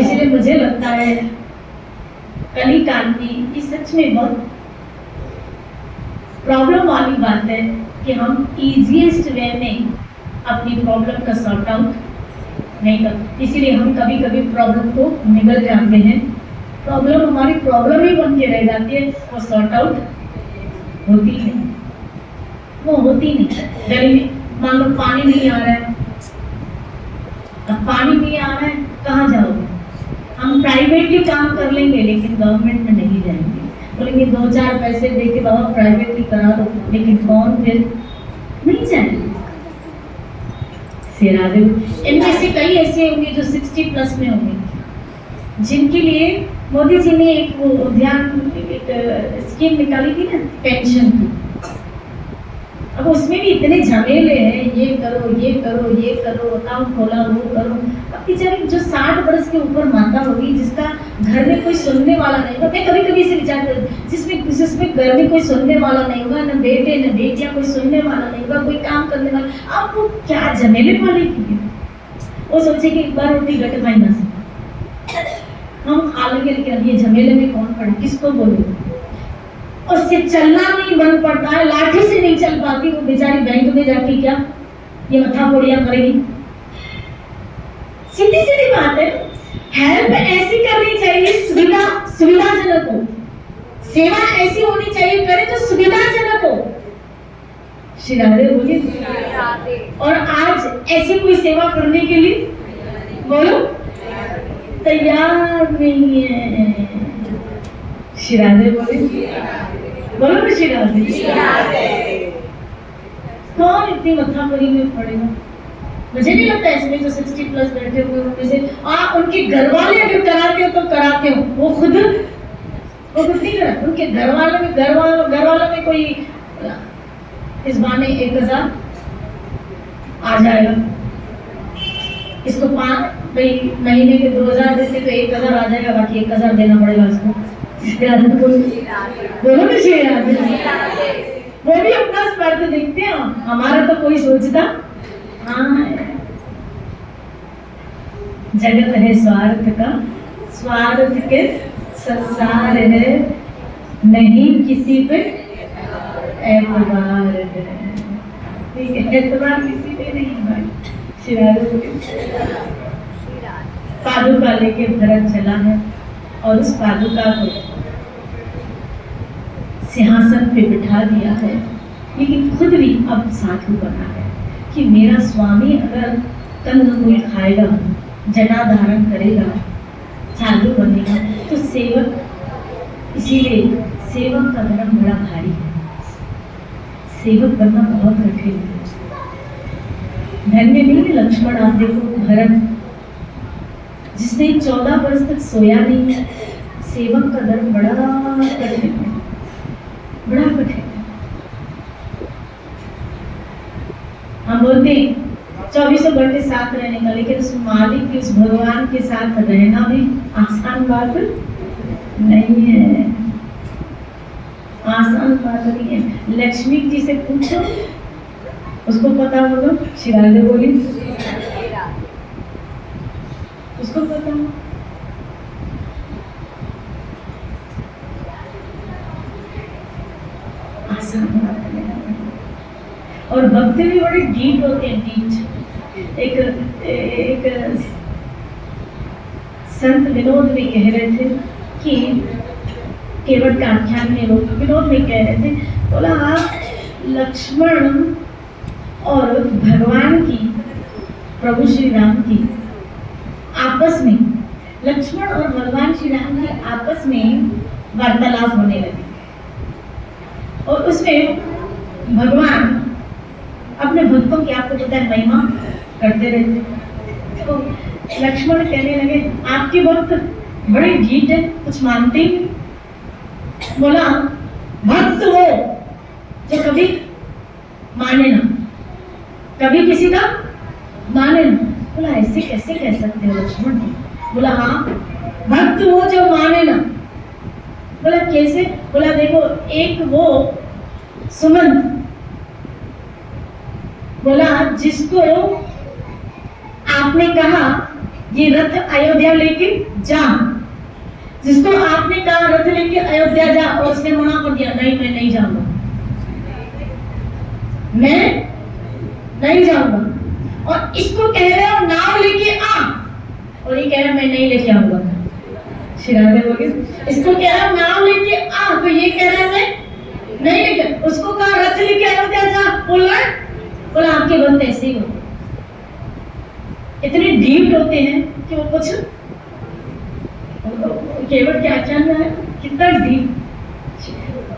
इसलिए मुझे लगता है कली काल में ये सच में बहुत प्रॉब्लम वाली बात है कि हम इजीएस्ट वे में अपनी प्रॉब्लम का सॉर्ट आउट नहीं कर, इसीलिए हम कभी कभी प्रॉब्लम को निगल जाते हैं। प्रॉब्लम हमारी प्रॉब्लम ही बन के रह जाती है, वो सॉर्ट आउट होती नहीं, वो होती नहीं। गली में मान लो पानी नहीं आ रहा है, अब पानी नहीं आ रहा है कहाँ जाओगे? हम प्राइवेटली काम कर लेंगे लेकिन गवर्नमेंट में नहीं जाएंगे, बोलेंगे 2-4 पैसे दे के बाबा प्राइवेटली करा दो, लेकिन कौन फिर नहीं जाएंगे। इनमें से कई ऐसे होंगे जो 60+ में होंगे जिनके लिए मोदी जी ने एक वो एक स्कीम निकाली थी ना पेंशन की। अब उसमें भी इतने झमेले हैं, ये करो ये करो ये करो, अकाउंट खोला वो करो। अब बेचारी जो 60 वर्ष के ऊपर माता होगी जिसका घर में कोई सुनने वाला नहीं होगा, मैं कभी कभी से विचार करती जिसमें घर में कोई सुनने वाला नहीं होगा, न बेटे न बेटियां, कोई सुनने वाला नहीं होगा, कोई काम करने वाला, अब वो क्या झमेले पालेगी? वो सोचे कि एक बार रोटी घट खाई ना से हम खा लेंगे, लेकिन अब ये झमेले में कौन पड़े, किसको बोले? और से चलना नहीं बन पड़ता है, लाठी से नहीं चल पाती, वो बेचारी बैंक में जाके क्या ये मथा पोड़िया करेगी? सीधी सीधी बात है। हेल्प ऐसी करनी चाहिए सुविधाजनक हो, सेवा ऐसी होनी चाहिए करे तो सुविधाजनक हो। श्री राधे बोलिए। और आज ऐसी कोई सेवा करने के लिए बोलो तैयार नहीं है। श्री राधे बोले, बोलो ना श्री राधे। कौन इतनी मथामरी में पड़ेगा? मुझे नहीं लगता इसमें जो 60+ बैठे हुए उनमें से उनके घर वाले अगर कराते हो तो कराते हो, वो खुद नहीं कराते। उनके घर वालों में कोई इस बहाने 1000 आ जाएगा, इसको भाई महीने के 2000 देते तो 1000 आ जाएगा, बाकी 1000 देना पड़ेगा उसको। बोलो ना श्री राधे। वो भी अपना स्वार्थ देखते हैं, हमारा तो कोई सोचता हाँ। जगत है स्वार्थ का, स्वार्थ के संसार है, नहीं किसी पे एतबार है। ठीक है, एतबार किसी पे नहीं भाई। श्री राधे। पादुका लेके भरत चला है और उस पादुका को सिंहासन पे बिठा दिया है, लेकिन खुद भी अब साधु बना है कि मेरा स्वामी अगर कंदमूल खाएगा, जना धारण करेगा, साधु बनेगा तो सेवक, इसीलिए सेवक का धर्म बड़ा भारी है, सेवक बनना बहुत कठिन है। धन्य नहीं है लक्ष्मण, आप देखो भरत जिसने 14 वर्ष तक सोया नहीं है, सेवक का धर्म बड़ा कठिन है, बड़ा कठिन है। हम बोलते हैं 24 घंटे साथ रहने का, लेकिन उस मालिक के, उस भगवान के साथ रहना भी आसान बात नहीं है, आसान बात नहीं है। लक्ष्मी जी से पूछो, उसको पता होगा। श्री राधे बोली, उसको पता हो। आसान बात है। और भक्त भी बड़े डीप होते हैं, डीप। एक संत विनोद में कह रहे थे कि केवट का आख्यान में लोग विनोद में कह रहे थे, बोला आप लक्ष्मण और भगवान की, प्रभु श्री राम की आपस में, लक्ष्मण और भगवान श्री राम की आपस में वार्तालाप होने लगे और उसमें भगवान अपने भक्तों की, आपको पता है, महिमा करते रहते। तो लक्ष्मण कहने लगे आपके भक्त बड़े ढीठ है, कुछ मानते ही नहीं। बोला भक्त वो जो कभी माने ना, कभी किसी का माने ना। बोला ऐसे कैसे कह सकते हो लक्ष्मण? बोला हाँ, भक्त वो जो माने ना। बोला कैसे? बोला देखो, एक वो सुमंत, बोला जिसको आपने कहा ये रथ अयोध्या लेके जा, जिसको आपने कहा रथ लेके अयोध्या जा, और उसने मना कर दिया, नहीं मैं नहीं जाऊंगा, मैं नहीं जाऊंगा। और इसको कह रहे हो नाव लेके आ, और ये कह रहा मैं नहीं लेके आऊंगा। श्री राधे बोले, इसको कह रहा नाव लेके आ, तो ये कह रहा मैं नहीं लेके, उसको कहा रथ लेके अयोध्या जा, बोला आपके बंदे ऐसे ही होते, इतने डीप होते हैं कि वो कुछ केवल क्या में है, कितना डीप,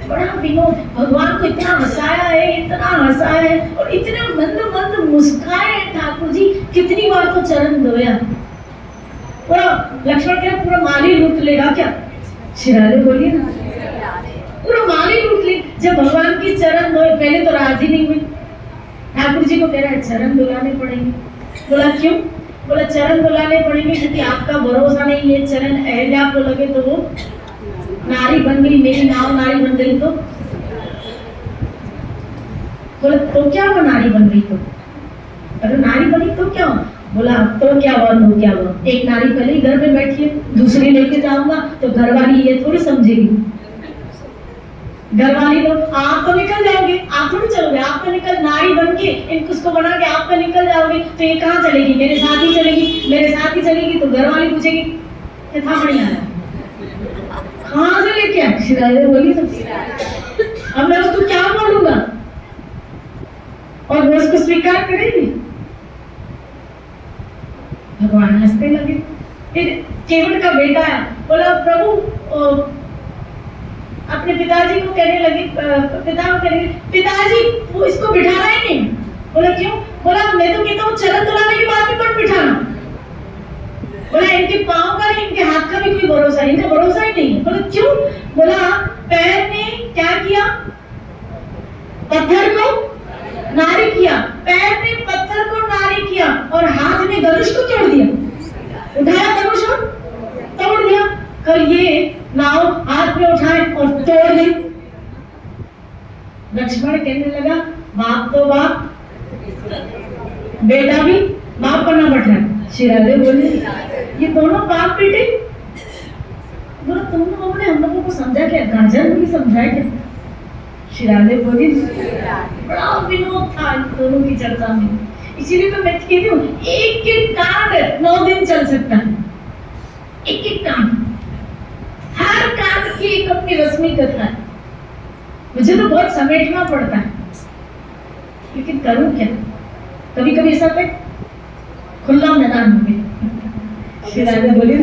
बड़ा विनोद। भगवान को इतना हंसाया है, इतना हंसाया है, और इतना मंद मंद मुस्काए ठाकुर जी। कितनी बार तो चरण धोया, पूरा लक्ष्मण के पूरा माली लूट लेगा क्या? शिराले बोलिए ना, पूरा माली लूट ले। जब भगवान की चरण धोए, पहले तो राजी नहीं हुई, ठाकुर जी को कह रहा है चरण धुलाने पड़ेंगे। बोला क्यों? बोला चरण धुलाने पड़ेंगे क्योंकि आपका भरोसा नहीं है, चरण अहल्या को लगे तो वो नारी बन गई, मेरी नाव नारी बन गई तो। बोला तो क्या हुआ नारी बन गई तो? अगर नारी बनी तो क्या हुआ? बोला तो क्या हुआ, तो क्या हुआ, एक नारी पहले ही घर में बैठी है, दूसरी लेके जाऊंगा तो घरवाली ये थोड़ी समझेगी। घरवाली तो आप तो निकल जाओगे, आप थोड़ी चलोगे, आप तो निकल नारी बन के इनको उसको बना के आप तो निकल जाओगे, तो ये कहाँ चलेगी? मेरे साथ ही चलेगी, मेरे साथ ही चलेगी। तो घरवाली पूछेगी कि था बढ़िया है, कहाँ से लेके आए? शिराजे बोली तो अब मैं उसको क्या बोलूंगा, और वो उसको स्वीकार करेगी? भगवान हंसने लगे। फिर केवट का बेटा है, बोला प्रभु अपने पिताजी को कहने लगे, पिता को कहने, पिताजी वो इसको बिठाना ही नहीं। बोला क्यों? बोला मैं तो कहता हूँ चरण धुलाने के बाद भी मत बिठाना। बोला इनके पाँव का नहीं, इनके हाथ का भी कोई भरोसा नहीं, इनका भरोसा ही नहीं है। बोला क्यों? बोला पैर ने क्या किया? पत्थर को नारी किया, पैर ने पत्थर को नारी किया, और हाथ ने धनुष को तोड़ दिया। उठाया धनुष और तोड़ दिया। कल ये नाव हाथ में उठाए और तोड़ दी। लक्ष्मण कहने लगा बाप तो बाप, बेटा भी बाप पर ना बैठा। शिराजे बोले ये दोनों बाप बेटे, बोला तुम लोगों ने हम लोगों को समझा क्या? गाजर नहीं समझाया क्या? शिराजे बोली बड़ा विनोद था इन दोनों की चर्चा में। इसीलिए तो मैं कहती हूँ एक एक कांड 9 दिन चल सकता है, एक एक कांड, हर कांड की एक अपनी रस्मी कथा है। मुझे तो बहुत समेटना पड़ता है, लेकिन करूं क्या? कभी कभी ऐसा तक खुला मैदान में शिराजे बोली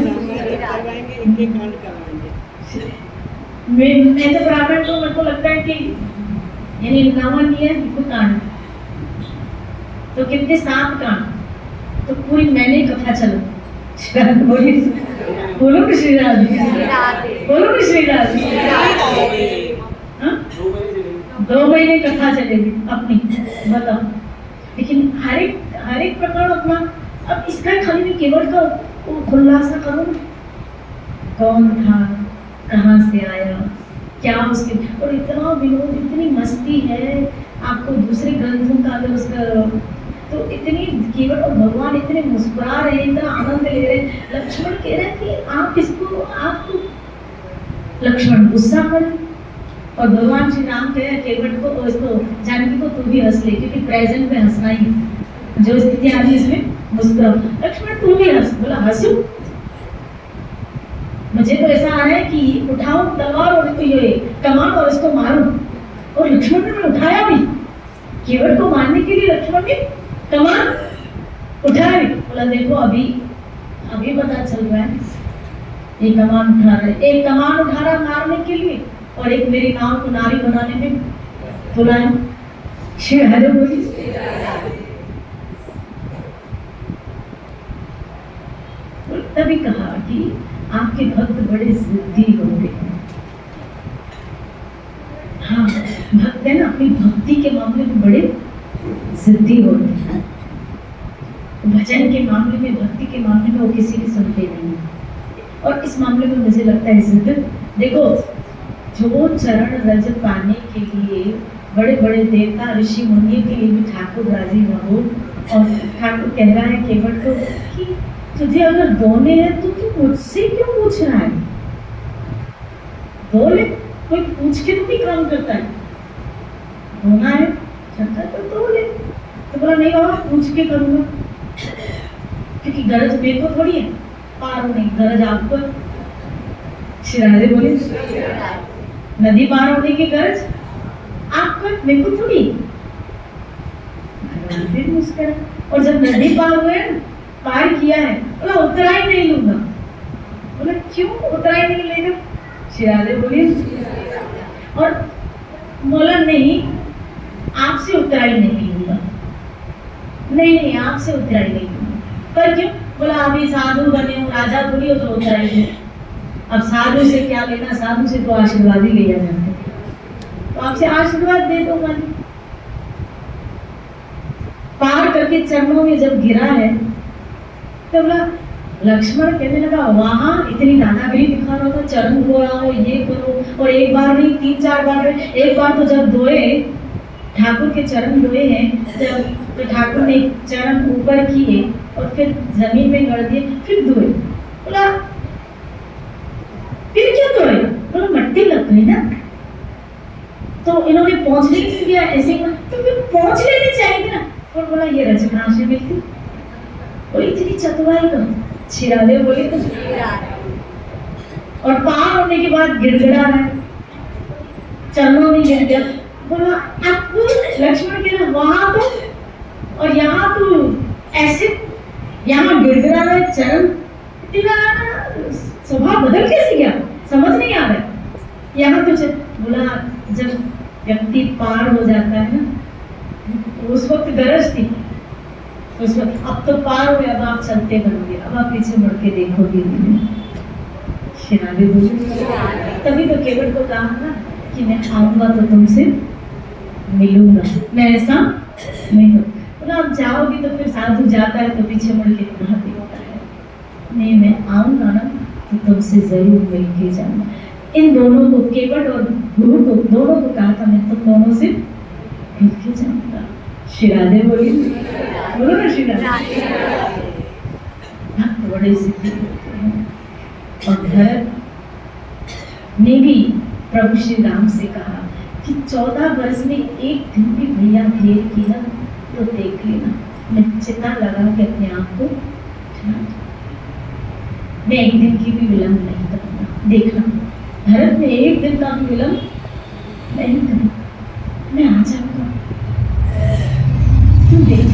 मैं तो ब्राह्मण को मेरे को लगता है कि यानी 9वां नहीं है तो कांड तो कितने 7 कांड तो पूरी मैंने कथा चलो। बोली बोलो कि श्री राधे, बोलो कि श्री राधे। 2 महीने कथा चलेगी अपनी, बताओ। लेकिन हर एक प्रकार अपना, अब इसका खाली मैं केवल का खुलासा करूँ, कौन था, कहाँ से आया, क्या उसके, और इतना विनोद, इतनी मस्ती है। आपको दूसरे ग्रंथों का अगर उसका तो इतनी केवल, और भगवान इतने मुस्कुरा रहे हैं, इतना आनंद ले रहे हैं। लक्ष्मण कह रहे हैं कि आप इसको, आप लक्ष्मण गुस्सा करें, और भगवान श्री राम कह रहे हैं केवट को, और इसको जानकी को तू भी हंस ले, क्योंकि प्रेजेंट में हंसना ही है, जो स्थिति आ रही है इसमें मुस्कुराओ। लक्ष्मण तू भी हंस। बोला हंसू? मुझे तो ऐसा आ रहा है कि उठाऊं तलवार और ये कमान और इसको मारूं, और लक्ष्मण ने उठाया भी, केवट को मारने के लिए लक्ष्मण ने कमान उठाया भी। बोला देखो अभी पता चल रहा है, एक कमान उठा रहा है, एक कमान उठा रहा मारने के लिए, और एक मेरी नाव को नारी बनाने में बुलाया। श्री हरे बोली। तभी कहा कि आपके भक्त बड़े जिद्दी होंगे। हाँ, भक्त है ना, अपनी भक्ति के मामले में बड़े जिद्दी होते हैं। भजन के मामले में, भक्ति के मामले में वो किसी भी सुनते नहीं। और इस मामले में मुझे लगता है जिद, देखो जो चरण रज पाने के लिए बड़े बड़े देवता ऋषि मुनि के लिए भी ठाकुर राजी न हो, और ठाकुर कह रहा है केवट को कि तुझे अगर दोने हैं तो तू मुझसे क्यों पूछ रहा है? दो ले, कोई पूछ के तो नहीं काम करता है। होना है चलता तो दो ले। तो बोला नहीं बाबा पूछ के करूंगा, क्योंकि गरज मेरे को थोड़ी है, पार नहीं गरज आपको। शिराजे बोले नदी पार होने की गरज आपको, मेरे को थोड़ी। फिर मुस्कुरा, और जब नदी पार हुए पार किया है, बोला उतरा ही नहीं लूंगा। बोला क्यों उतरा ही नहीं लेगा? शिराजे बोले और बोला नहीं आपसे उतरा ही नहीं लूंगा, नहीं आपसे उतरा ही नहीं लूंगा। पर क्यों? बोला अभी साधु बने हो, राजा थोड़ी हो तो उतरा ही। अब साधु से क्या लेना, साधु से तो आशीर्वाद ही लिया जाता है, तो आपसे आशीर्वाद दे दो। मन पार करके चरणों में जब गिरा है तो बोला, लक्ष्मण कहने लगा वहां इतनी दादागिरी दिखा रहा था, चरण धो रहा हो, ये करो, और एक बार नहीं 3-4 बार। एक बार तो जब धोए ठाकुर के चरण धोए हैं, जब तो ठाकुर ने चरण ऊपर किए और फिर जमीन में गड़ दिए, फिर धोए। बोला फिर क्यों धोए? बोला मट्टी लग गई ना, तो इन्होंने पहुंचने नहीं दिया ऐसे, तो फिर पहुंच लेनी चाहिए ना। और बोला ये रज कहां से मिलती, और इतनी चतुराई का छिरादे बोले तो। और पार होने के बाद गिड़गिड़ा रहा है, चरणों में गिर गया। बोला आपको लक्ष्मण के ना वहां तो, और यहाँ तो ऐसे, यहाँ गिड़गिड़ा रहा है, चरण स्वभाव बदल कैसे गया, समझ नहीं आ रहा। यहाँ तो बोला जब व्यक्ति पार हो जाता है ना, उस वक्त गरज थी, उस वक्त अब तो पार हुए, अब आप चलते बनोगे, अब आप पीछे मुड़ के देखोगे नहीं। शिराबे बोले तभी तो केवट को कहा ना कि मैं आऊंगा तो तुमसे मिलूंगा, मैं ऐसा नहीं हूँ। बोला आप जाओगी तो फिर साधु जाता है तो पीछे मुड़ के कहा देखता है, नहीं मैं आऊंगा ना तो तुमसे जरूर मिल के जाऊंगा। इन दोनों को, केवट और गुरु को, दोनों को कहा था मैं तुम दोनों से मिल के जाऊंगा। शिरादे बोली, बोलो ना शिरादे। बड़े सिद्धि होते हैं। और भरत ने भी प्रभु श्री राम से कहा कि 14 वर्ष में एक दिन भी भैया देर किया तो देख लेना, मैं चिता लगा के अपने आप को मैं एक दिन की भी विलंब नहीं करूंगा। देखना भरत में एक दिन का भी विलंब नहीं करूंगा, मैं आ जाऊंगा, तू देख।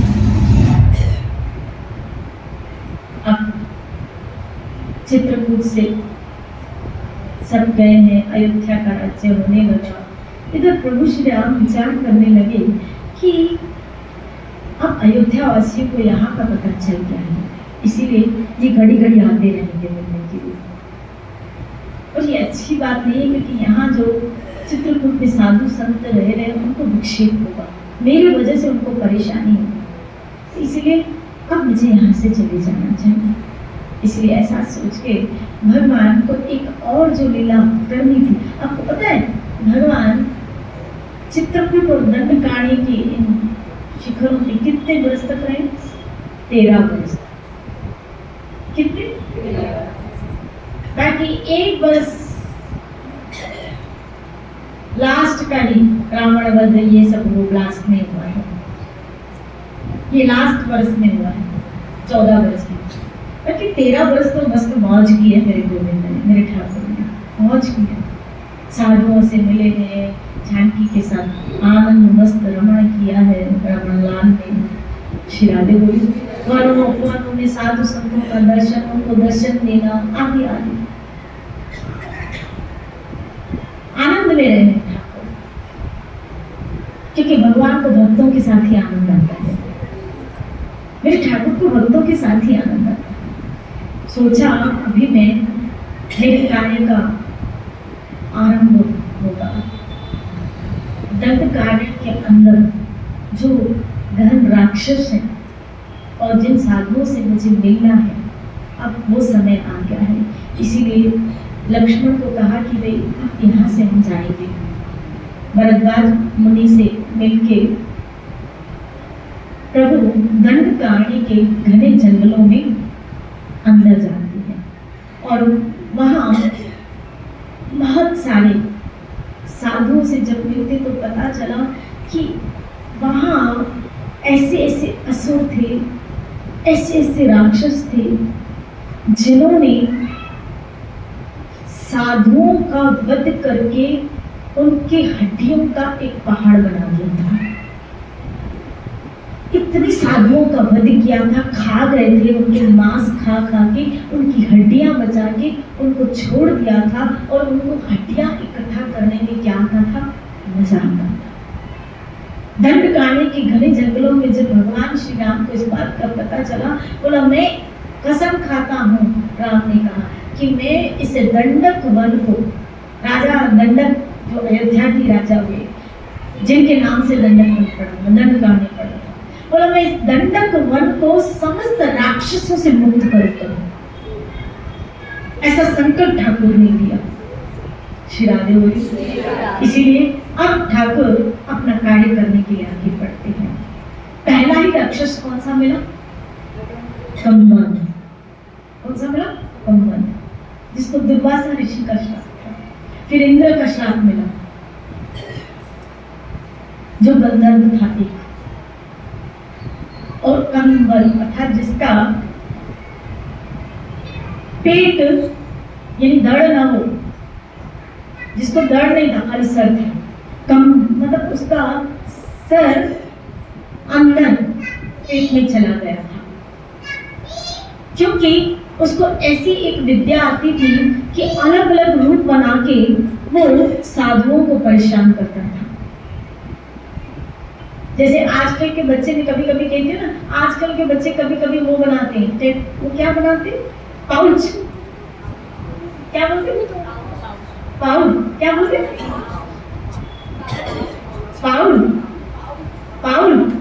अब चित्रकूट से सब गए हैं, अयोध्या का राज्य होने लगा। इधर प्रभु श्री राम विचार करने लगे कि अब अयोध्या वासियों को यहाँ का पता चल गया है, इसीलिए ये घड़ी घड़ी आते रहेंगे मिलने के लिए। और ये अच्छी बात नहीं है, क्योंकि यहाँ जो चित्रकूट में साधु संत रह रहे हैं उनको विक्षेप होगा, मेरी वजह से उनको परेशानी होगी, इसीलिए अब मुझे यहाँ से चले जाना चाहिए। इसलिए ऐसा सोच के भगवान को एक और जो लीला करनी थी। आपको पता है भगवान चित्रकूट और दंडकारण्य के इन शिखरों में कितने वर्ष तक रहे? 13 वर्ष। कितने? बाकी एक वर्ष लास्ट का ही रावण वध ये सब वो लास्ट में हुआ है, ये लास्ट वर्ष में हुआ है 14 वर्ष में। बाकी 13 वर्ष तो मस्त मौज की है मेरे गोविंद ने, मेरे ठाकुर ने मौज की है, साधुओं से मिले हैं, जानकी के साथ आनंद मस्त रमण किया है रमण लाल ने। शिरादे बोली वनों में साधु संतों का दर्शन, उनको दर्शन देना आदि आदि आनंद ले रहे हैं ठाकुर, क्योंकि भगवान को भक्तों के साथ ही आनंद आता है, मेरे ठाकुर को भक्तों के साथ ही आनंद आता है। सोचा अभी मैं मेरे कार्य का आरंभ होगा। दंडकारण्य के अंदर जो गहन राक्षस है और जिन साधुओं से मुझे मिलना है अब वो समय आ गया है, इसीलिए लक्ष्मण को कहा कि भाई अब यहाँ से हम जाएंगे। भरद्वाज मुनि से मिलके प्रभु दंडकारण्य के घने जंगलों में अंदर जाते हैं और वहाँ बहुत सारे साधुओं से जब मिलते तो पता चला कि वहाँ ऐसे ऐसे असुर थे, ऐसे ऐसे राक्षस थे जिन्होंने साधुओं का वध करके उनके हड्डियों का एक पहाड़ बना दिया था। इतने साधुओं का वध किया था, खा गए थे, उनके मांस खा खा के उनकी हड्डियां बचा के उनको छोड़ दिया था और उनको हड्डियां इकट्ठा करने में क्या आता था, मजा आता था। दंडकारण्य के घने जंगलों में जब भगवान श्री राम को इस बात का पता चला, बोला मैं कसम खाता हूँ, राम ने कहा कि मैं इस दंडक वन को, राजा दंडक जो अयोध्या की राजा हुए जिनके नाम से दंडक वन पड़ा, दंडकारण्य पड़ा, बोला मैं इस दंडक वन को समस्त राक्षसों से मुक्त करूंगा। ऐसा संकल्प ठाकुर ने दिया। श्री राधे बोली। इसीलिए अब ठाकुर अपना कार्य करने के लिए आगे बढ़ते हैं। पहला ही राक्षस कौन सा मिला? कंबंध। कौन सा मिला? कंबंध, जिसको दुर्वासा ऋषि का श्राप था। फिर इंद्र का श्राप मिला जो गंधर्व था एक, और कंबल अर्थात जिसका पेट यानी धड़ ना हो, जिसको धड़ नहीं था, खाली सर था, कम मतलब उसका सर अंदर पेट में चला गया था, क्योंकि उसको ऐसी एक विद्या आती थी कि अलग अलग रूप बना के वो साधुओं को परेशान करता था। जैसे आजकल के बच्चे भी कभी कभी कहते हैं ना, आजकल के बच्चे कभी कभी वो बनाते हैं, वो क्या बनाते हैं? पाउच। क्या बोलते हैं? पाउल। क्या बोलते हैं? पाउल। पाउल।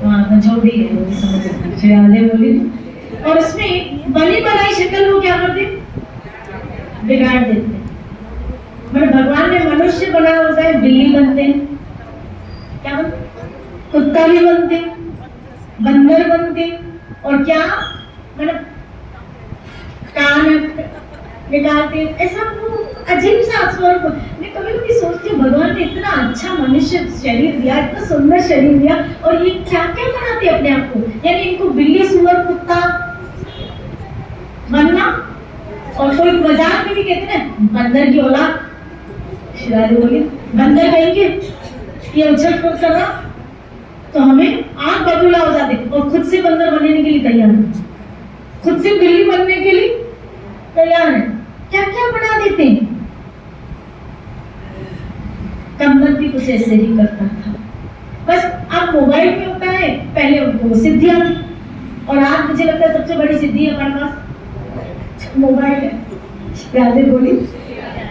हाँ, जो भी है वो समझ श्री बोली। और उसमें बनी बनाई शक्ल वो क्या करते? बिगाड़ देते। मतलब भगवान ने मनुष्य बनाया होता है, बिल्ली बनते हैं, क्या बनते? कुत्ता भी बनते, बंदर बनते, और क्या मतलब कान निकालते, ऐसा वो अजीब सा स्वरूप। मैं कभी कभी सोचती हूँ भगवान ने इतना अच्छा मनुष्य शरीर दिया, इतना सुंदर शरीर दिया, और ये क्या क्या बनाते अपने आप को, यानी इनको बिल्ली सुअर कुत्ता बनना। और कोई मजाक में भी कहते हैं बंदर की औलाद। शिरारी बोली बंदर कहेंगे ये उछल कूद कर रहा, तो हमें आग बबूला हो जाते और खुद से बंदर बनने के लिए तैयार है, खुद से बिल्ली बनने के लिए तैयार है, क्या क्या बना देते हैं। कंबल भी कुछ ऐसे ही करता था। बस अब मोबाइल में होता है, पहले उनको सिद्धियां थी, और आज मुझे लगता है सबसे बड़ी सिद्धि हमारे पास मोबाइल है। राधे बोली।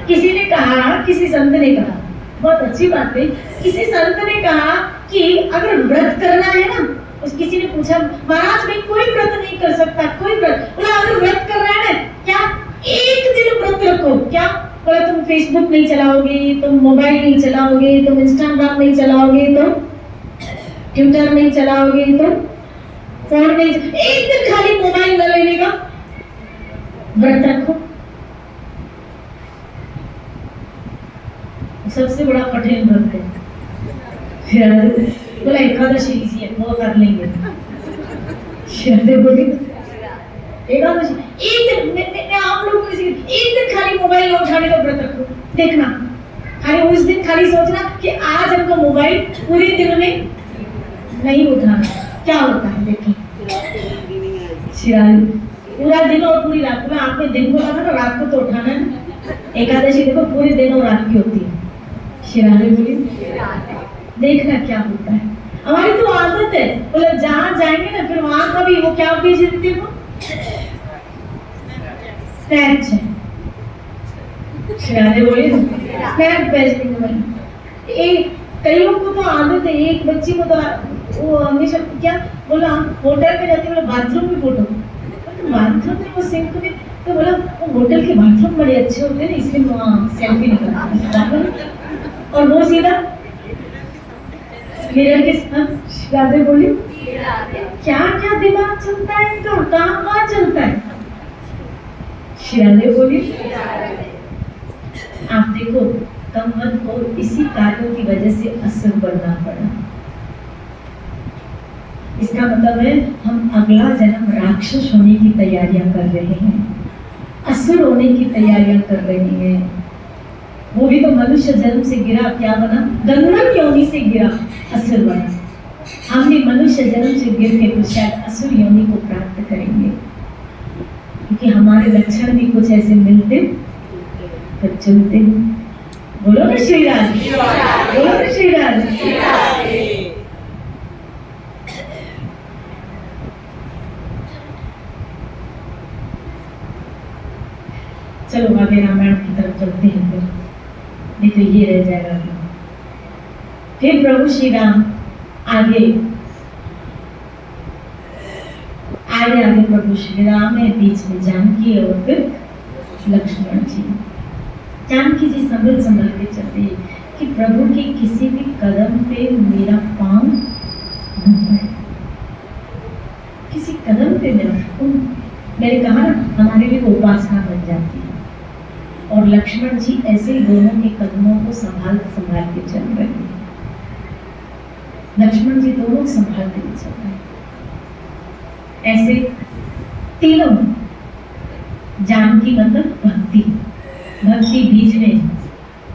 किसी ने कहा, किसी संत ने कहा, बहुत अच्छी बात है, किसी संत ने कहा कि अगर व्रत करना है ना, उस किसी ने पूछा महाराज मैं कोई व्रत नहीं कर सकता, कोई व्रत, बोला अगर व्रत करना है ना, क्या एक दिन व्रत रखो, क्या बोला तुम फेसबुक नहीं चलाओगे, तुम मोबाइल नहीं चलाओगे, तुम इंस्टाग्राम नहीं चलाओगे, तुम ट्विटर नहीं चलाओगे, तुम फोन नहीं, एक दिन खाली मोबाइल न लेने का व्रत रखो। सबसे बड़ा कठिन व्रत है, बोला एकादशी इसी है, वो कर लेंगे। श्रद्धे बोली एकादशी एक दिन, मैं आप लोगों को एक दिन खाली मोबाइल न उठाने का व्रत रखो, देखना खाली उस दिन खाली सोचना कि आज हमको मोबाइल पूरे दिन में नहीं उठाना, क्या होता है देखिए। शिराली पूरा दिन और पूरी रात में, आपने दिन को रखा ना, रात को तो उठाना है। एकादशी देखो पूरे दिन और रात की होती है। शिराली बोली देखना क्या होता है। हमारी तो आदत है, बोले जहाँ जाएंगे ना फिर वहां का भी वो क्या भेज देते हो, स्नैपचैट। शिराली बोली स्नैप भेजने को, एक कईयों को तो आदत है, एक बच्ची को तो वो हमेशा क्या बोला, हम होटल में जाते बोला बाथरूम में फोटो, तो बाथरूम में वो सिंक में, तो बोला वो होटल के बाथरूम बड़े अच्छे होते हैं इसलिए वहाँ सेल्फी निकालते हैं। और वो सीधा मिरर के साथ राधे बोली क्या क्या दिमाग चलता है इनका, कहाँ चलता है। शिराधे बोली आप देखो कमवत को इसी कार्यों की वजह से असुर बनना पड़ा। इसका मतलब है हम अगला जन्म राक्षस होने की तैयारियां कर रहे हैं, असुर होने की तैयारियां कर रहे हैं। वो भी तो मनुष्य जन्म से गिरा, क्या बना, गंधर्व योनि से गिरा, असुर बना। हम भी मनुष्य जन्म से गिर के तो शायद असुर योनि को प्राप्त करेंगे, क्योंकि हमारे लक्षण भी कुछ ऐसे मिलते फिर चलते। बोलो ना श्री राधे, बोलो ना श्री राधे। चलो आगे रामायण की तरफ चलते हैं, फिर नहीं तो ये रह जाएगा। फिर प्रभु श्री राम आगे आगे प्रभु श्री राम है, बीच में जानकी और फिर लक्ष्मण जी। जानकी जी संभल संभल के चलते हैं कि प्रभु के किसी भी कदम पे मेरा पांव न पड़े, किसी कदम पे मेरा, मैंने कहा ना हमारे लिए उपासना बन जाती है। और लक्ष्मण जी ऐसे ही दोनों के कदमों को संभाल संभाल के चल रहे हैं। लक्ष्मण जी दोनों संभाल के चल रहे हैं, ऐसे तीनों। जानकी मतलब भक्ति, भक्ति बीच में,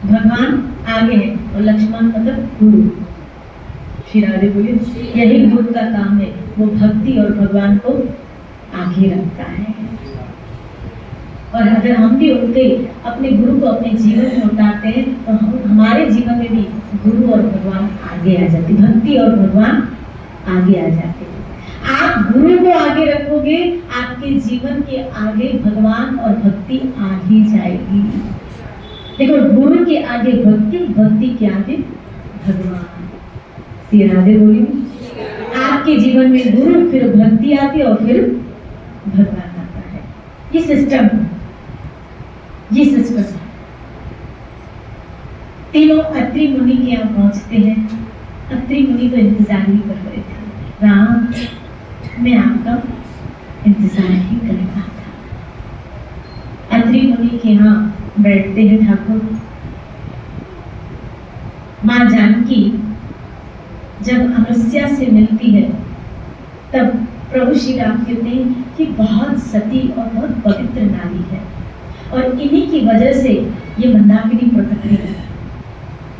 भगवान आगे है और लक्ष्मण मतलब गुरु। श्री राधे बोले यही गुरु का काम है, वो भक्ति और भगवान को आगे रखता है। और अगर हम भी उनके अपने गुरु को अपने जीवन में उतारते हैं तो हमारे जीवन में भी गुरु और भगवान आगे आ जाते, भक्ति और भगवान आगे आ जाते। आप गुरु को आगे रखोगे, आपके जीवन के आगे भगवान और भक्ति आगे जाएगी। देखो गुरु के आगे भक्ति, भक्ति के आगे भगवान। श्री राधे बोली आपके जीवन में गुरु, फिर भक्ति आती है और फिर भगवान आता है। ये सिस्टम, ये सिस्टम। तीनों अत्रि मुनि के यहाँ पहुंचते हैं। अत्रि मुनि तो इंतजार ही कर रहे थे, राम मैं आपका इंतजार ही कर रहा था। अत्रि मुनि के यहाँ बैठते हैं ठाकुर। माँ जानकी जब अनुसुईया से मिलती है तब प्रभु श्री राम कहते हैं कि बहुत सती और बहुत पवित्र नारी है, और इन्हीं की वजह से ये मंदाकिनी प्रकट हुई है।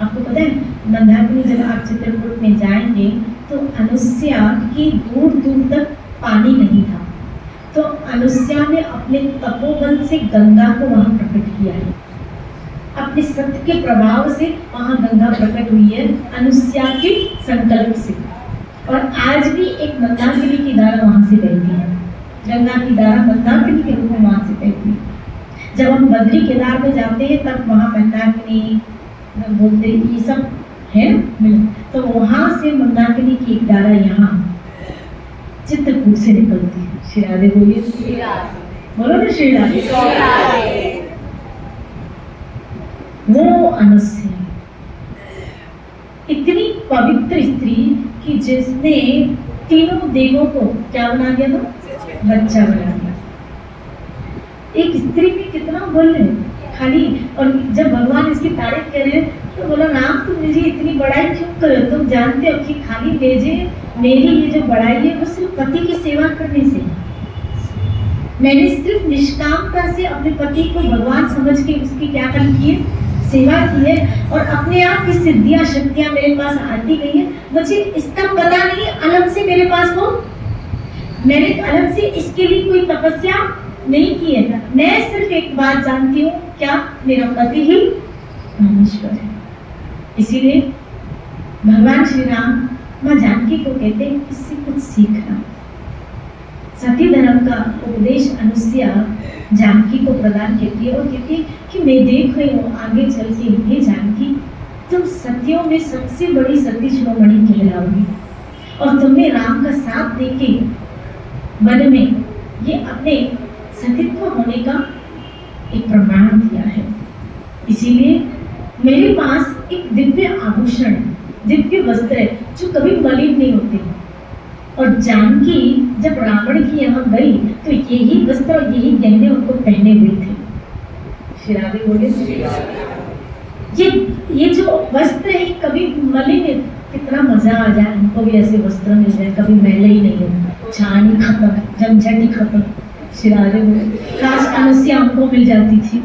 आपको पता है मंदाकिनी, जब आप चित्रकूट में जाएंगे तो अनुसुईया की दूर दूर तक पानी नहीं था, तो अनुसुईया ने अपने तपोबल से गंगा को वहां प्रकट किया है। अपने सत्य के प्रभाव से वहां गंगा प्रकट हुई है अनुसुईया के संकल्प से। और आज भी एक मंदाकिनी की धारा वहां से बहती है, गंगा की धारा मंदाकिनी के रूप में वहां से बहती है। जब हम बद्री केदार में जाते हैं तब वहां मंदाकिनी बोलते ये सब है ना, तो वहां से मंदाकिनी की एक धारा यहाँ चित्रकूट से निकलती है। श्री राधे बोलिए, बोलो ना श्री राधे। वो अनुसुईया इतनी पवित्र स्त्री कि जिसने तीनों देवों को क्या बना दिया था, बच्चा बना दिया। एक स्त्री भी कितना बोल रहे खाली। और जब भगवान इसकी तारीफ कर रहे हैं तो बोला राम तुम मुझे इतनी बड़ाई क्यों कर रहे हो, तुम जानते हो कि खाली मेरी ये जो बड़ाई है वो सिर्फ पति की सेवा करने से है। मैंने सिर्फ निष्कामता से अपने पति को भगवान समझ के उसकी क्या कर की है, सेवा की है, और अपने आप की सिद्धियां शक्तियां मेरे पास आती गई है। मुझे इसका पता नहीं अलग से मेरे पास हो, मैंने अलग से इसके लिए कोई तपस्या नहीं की है। मैं सिर्फ एक बात जानती हूँ, क्या मेरा पति ही परमेश्वर है। इसीलिए भगवान श्री राम माँ जानकी को कहते हैं इससे कुछ सीखना। सती धर्म का उपदेश अनुसुईया जानकी को प्रदान करती है और कहती है कि मैं देख रही हूँ आगे चल के हे जानकी तुम सतियों में सबसे बड़ी सती शिरोमणि कहलाओगी। और तुमने राम का साथ देके मन में ये अपने सतीत्व होने का एक प्रमाण दिया है। इसीलिए मेरे पास एक दिव्य आभूषण, दिव्य वस्त्र है जो कभी मलिन नहीं होते। और जानकी जब रावण की यहाँ गई तो यही वस्त्र और यही गहने उनको पहने हुए थे। श्री राधे बोले, ये जो वस्त्र है कभी मलिन है। कितना मजा आ जाए हमको भी ऐसे वस्त्र मिल जाए, कभी मैले ही नहीं हो, छान ही खत्म, झंझट ही खत्म। श्री राधे बोले, काश अनुष्या हमको मिल जाती थी।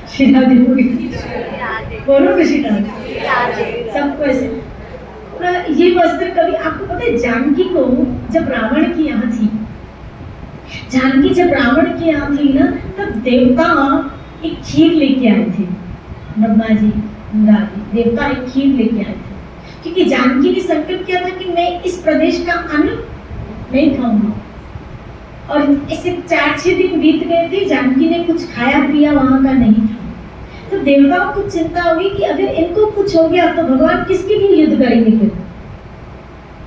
श्री राधे बोले, बोलो ना श्री राधे, सबको ऐसे ये वस्त्र। कभी आपको पता है जानकी को जब रावण की यहाँ थी, जानकी जब रावण की यहाँ थी ना, तब देवता एक खीर लेके आए थे। ब्रह्मा जी, इंद्रा जी, देवता एक खीर लेके आए थे, क्योंकि जानकी ने संकल्प किया था कि मैं इस प्रदेश का अन्न नहीं खाऊंगा। और ऐसे 4-6 दिन बीत गए थे, जानकी ने कुछ खाया पिया वहां का नहीं था। तो देवताओं को चिंता हुई कि अगर इनको कुछ हो गया तो भगवान किसके लिए युद्ध करेंगे?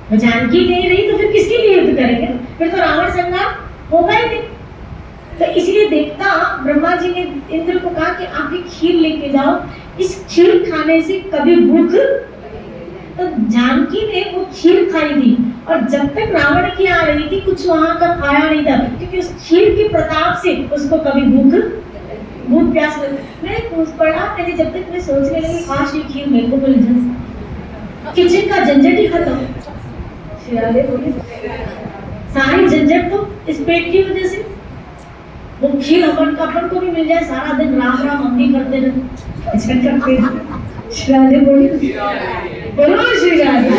फिर जानकी नहीं रही तो फिर किसके लिए युद्ध करेंगे? फिर तो रावण संहार होगा ही नहीं। तो इसलिए देवता ब्रह्मा जी ने इंद्र को कहा कि आप एक खीर लेके जाओ, इस खीर खाने से कभी भूख। तो जानकी ने वो खीर खाई थी, और जब तक रावण की आ रही थी कुछ वहां का खाया नहीं था, क्योंकि उस खीर के प्रताप से उसको कभी भूख प्यास लगी। मैंने पढ़ा, मैंने जब तक मैं सोचने लगी काश ये खीर मेरे को मिल जाए, किचन का झंझट ही खत्म। शिवाले बोले, सारी झंझट तो इस पेट की वजह से। वो खीर अपन को भी मिल जाए, सारा दिन राम राम हम भी करते रहे। शिवाले बोले, बोलो शिवाले।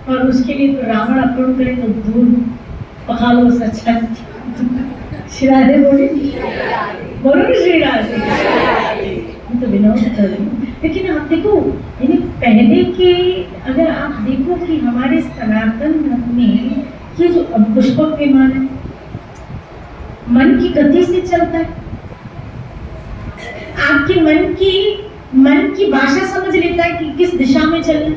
और उसके लिए तो रावण अपन करे तो दूध पका लो, अच्छा। श्री राधे बोले, बोलो ना श्री राधे। तो विनोद कर रही हूँ, लेकिन आप देखो यानी पहले के, अगर आप देखो कि हमारे सनातन धर्म में ये जो पुष्पक विमान है मन की गति से चलता है। आपके मन की भाषा समझ लेता है कि किस दिशा में चलना है।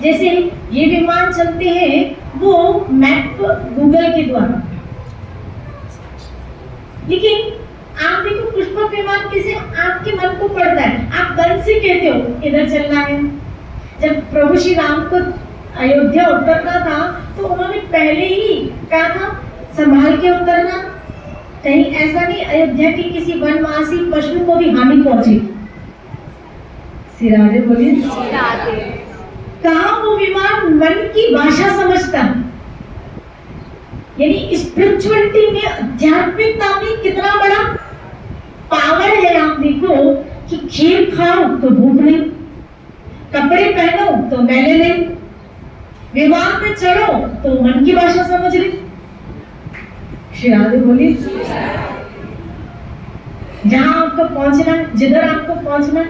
जैसे ये विमान चलते हैं वो मैप गूगल के द्वारा, लेकिन आप देखो पुष्पक विमान कैसे आपके मन को पड़ता है। आप मन से कहते हो इधर चलना है। जब प्रभु श्री राम को अयोध्या उतरना था तो उन्होंने पहले ही कहा था संभाल के उतरना, कहीं ऐसा नहीं अयोध्या के किसी वनवासी पशु को भी हानि पहुंचे। श्री राधे बोलिए, कहा वो विमान मन की भाषा समझता है। यानी स्पिरिचुअलिटी में, आध्यात्मिकता में कितना बड़ा पावर है। आप देखो कि खीर खाओ तो भूख नहीं, कपड़े पहनो तो मैले नहीं, विमान पे चढ़ो तो मन की भाषा समझ ली। श्री राधे बोलिए, जहां आपको पहुंचना है, जिधर आपको पहुंचना है,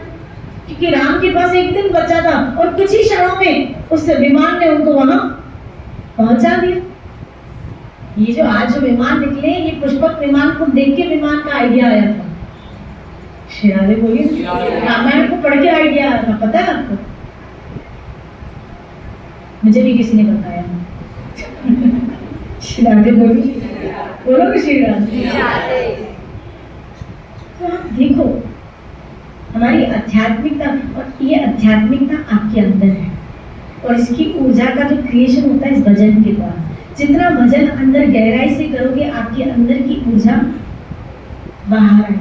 क्योंकि राम के पास एक दिन बचा था और कुछ ही क्षणों में उस विमान ने उनको वहां पहुंचा दिया। ये जो आज जो विमान निकले, ये पुष्पक विमान को देख के विमान का आइडिया आया था। श्री राधे बोलिए, रामायण को पढ़ के आइडिया आया था, पता है आपको? मुझे भी किसी ने बताया। श्री राधे बोलिए, बोलो श्री राधे। तो आप देखो हमारी आध्यात्मिकता, और ये आध्यात्मिकता आपके अंदर है, और इसकी ऊर्जा का जो क्रिएशन होता है इस भजन के द्वारा। जितना भजन अंदर गहराई से करोगे आपके अंदर की ऊर्जा बाहर है,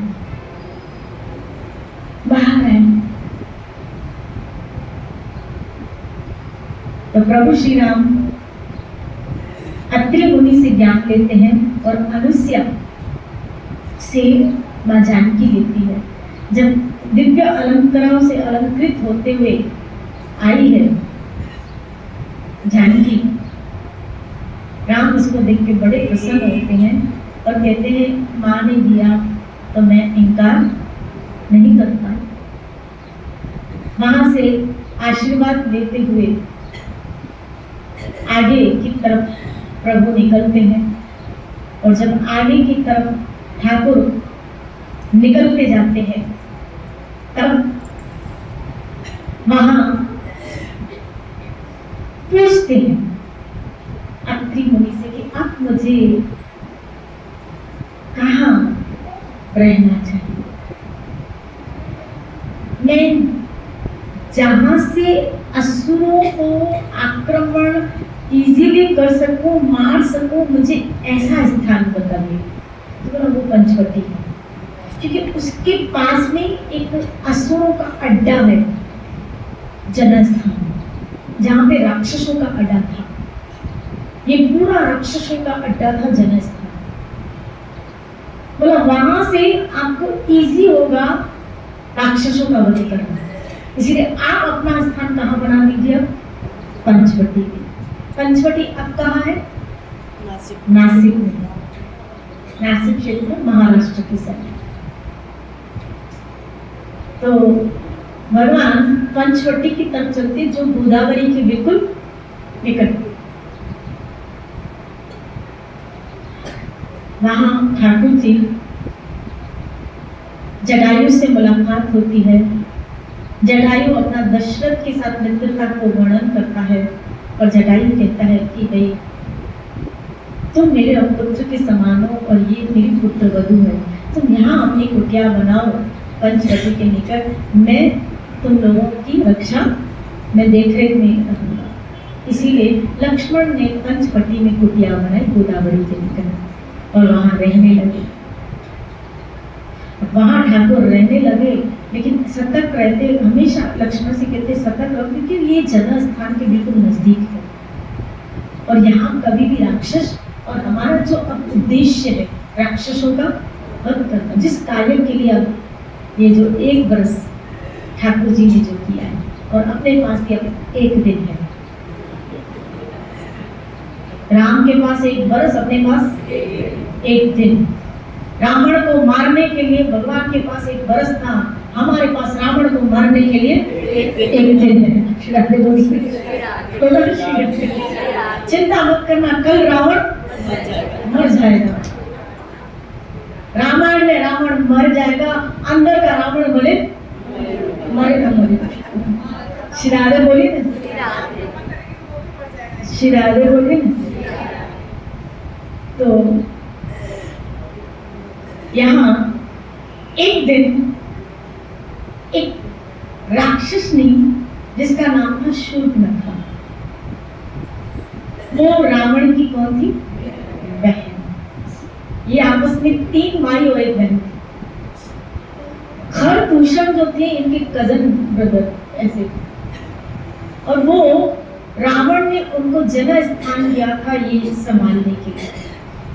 बाहर है। तो प्रभु श्री राम अत्रि मुनि से ज्ञान लेते हैं और अनुसया से मां जानकी लेती है। जब दिव्य अलंकारों से अलंकृत होते हुए आई है जानकी, राम उसको देख के बड़े प्रसन्न होते हैं और कहते हैं माँ ने दिया तो मैं इनकार नहीं कर पाई। वहां से आशीर्वाद लेते हुए आगे की तरफ प्रभु निकलते हैं, और जब आगे की तरफ ठाकुर निकलते जाते हैं तब वहां पूछते हैं अत्रि मुनि से कि आप मुझे कहाँ रहना चाहिए, मैं जहां से असुरों को आक्रमण इजीली कर सकूं, मार सकूं, मुझे ऐसा स्थान बताइए। तो बोला वो पंचवटी है, क्योंकि उसके पास में एक असुरों का अड्डा है, जनस्थान, जहां पे राक्षसों का अड्डा था। ये पूरा राक्षसों का अड्डा था, जनस्थान। बोला वहां से आपको इजी होगा राक्षसों का वध करना, इसलिए आप अपना स्थान कहाँ बना दीजिए, पंचवटी में। पंचवटी अब कहाँ है, नासिक। नासिक में, नासिक क्षेत्र महाराष्ट्र की साइड। तो भगवान पंचवटी की तरफ चलते, जो गोदावरी के बिल्कुल निकट। वहां ठाकुर जी जटायु से मुलाकात होती है। जटायु अपना दशरथ के साथ मित्रता को वर्णन करता है और जटायु कहता है कि भाई तुम मेरे पुत्र के समान हो और ये मेरी पुत्र वधू है, तुम यहाँ अपनी कुटिया बनाओ पंचवटी के निकट, मैं तुम लोगों की रक्षा, मैं देखरेख में रहूंगा। इसीलिए लक्ष्मण ने पंचवटी में कुटिया बनाई गोदावरी के निकट और वहां रहने लगे। वहां ठाकुर रहने लगे, लेकिन सतर्क रहते, हमेशा लक्ष्मण से कहते सतर्क रहो, क्योंकि ये जगह स्थान के बिल्कुल नजदीक है और यहाँ कभी भी राक्षस, और हमारा जो अब उद्देश्य है राक्षसों का वध करना, जिस कार्य के लिए अब ये जो 1 वर्ष ठाकुर जी ने जो किया है, और अपने पास भी अब 1 दिन है। राम के पास 1 वर्ष, अपने पास 1 दिन। रावण को मारने के लिए भगवान के पास 1 वर्ष था, हमारे पास रावण को मारने के लिए 1 दिन है। चिंता मत करना, कल रावण मर जाएगा। रामायण में रावण मर जाएगा, अंदर का रावण बोले मरेगा, मरेगा। श्री राधे बोली ना, श्री राधे बोली ना। तो यहाँ एक दिन एक राक्षसनी जिसका नाम था शूर्पणखा, वो रावण की कौन थी, बहन। ये आपस में 3 भाई और 1 बहन थी। खरदूषण जो थे इनके कजन ब्रदर ऐसे, और वो रावण ने उनको जगह स्थान दिया था ये संभालने के लिए,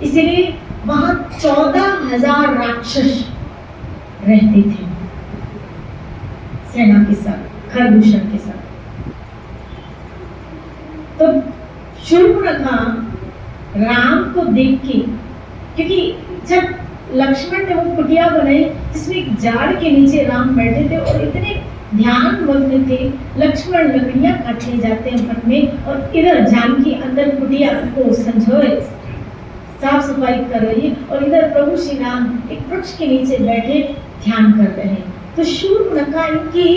इसलिए वहां 14,000 राक्षस रहते थे सेना के साथ, खरदूषण के साथ। तो शूर्पणखा राम को देख के, क्योंकि जब लक्ष्मण ने वो कुटिया बनाई जिसमें झाड़ के नीचे राम बैठे थे और इतने ध्यान मग्न थे, लक्ष्मण लकड़ियां काटने जाते हैं वन में, और इधर जानकी अंदर कुटिया को संजोए साफ सफाई कर रही है, और इधर प्रभु श्री राम एक वृक्ष के नीचे बैठे ध्यान कर रहे हैं। तो शूर्पणखा इनकी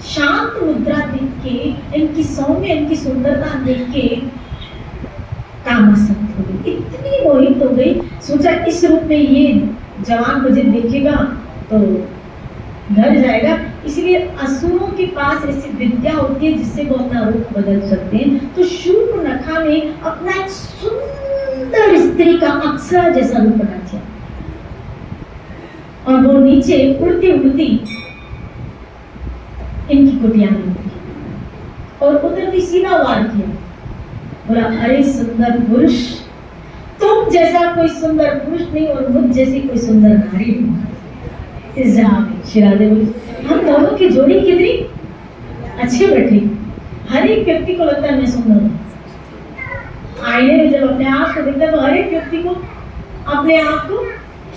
शांत मुद्रा देख के, इनकी सौम्य, इनकी सुंदरता देख के कामासक्त हो गई, इतनी मोहित हो गई। सोचा इस रूप में ये जवान मुझे देखेगा तो डर जाएगा, इसलिए असुरों के पास ऐसी विद्या होती है जिससे वो अपना रूप बदल सकते हैं। तो शूर्पणखा ने अपना एक सुंदर स्त्री का अप्सरा जैसा रूप बना दिया और वो नीचे उड़ती उड़ती इनकी कुटिया में उतरी और उधर भी सीधा वार किया। बोला अरे सुंदर पुरुष, तुम जैसा कोई सुंदर पुरुष नहीं और मुझ जैसी कोई सुंदर नारी नहीं। इस शिरादे बोली हम दोनों की जोड़ी कितनी अच्छी बैठी, हर एक व्यक्ति को लगता है मैं सुंदर हूँ। आईने में जब अपने आप को देखता है तो हर एक व्यक्ति को अपने आप को,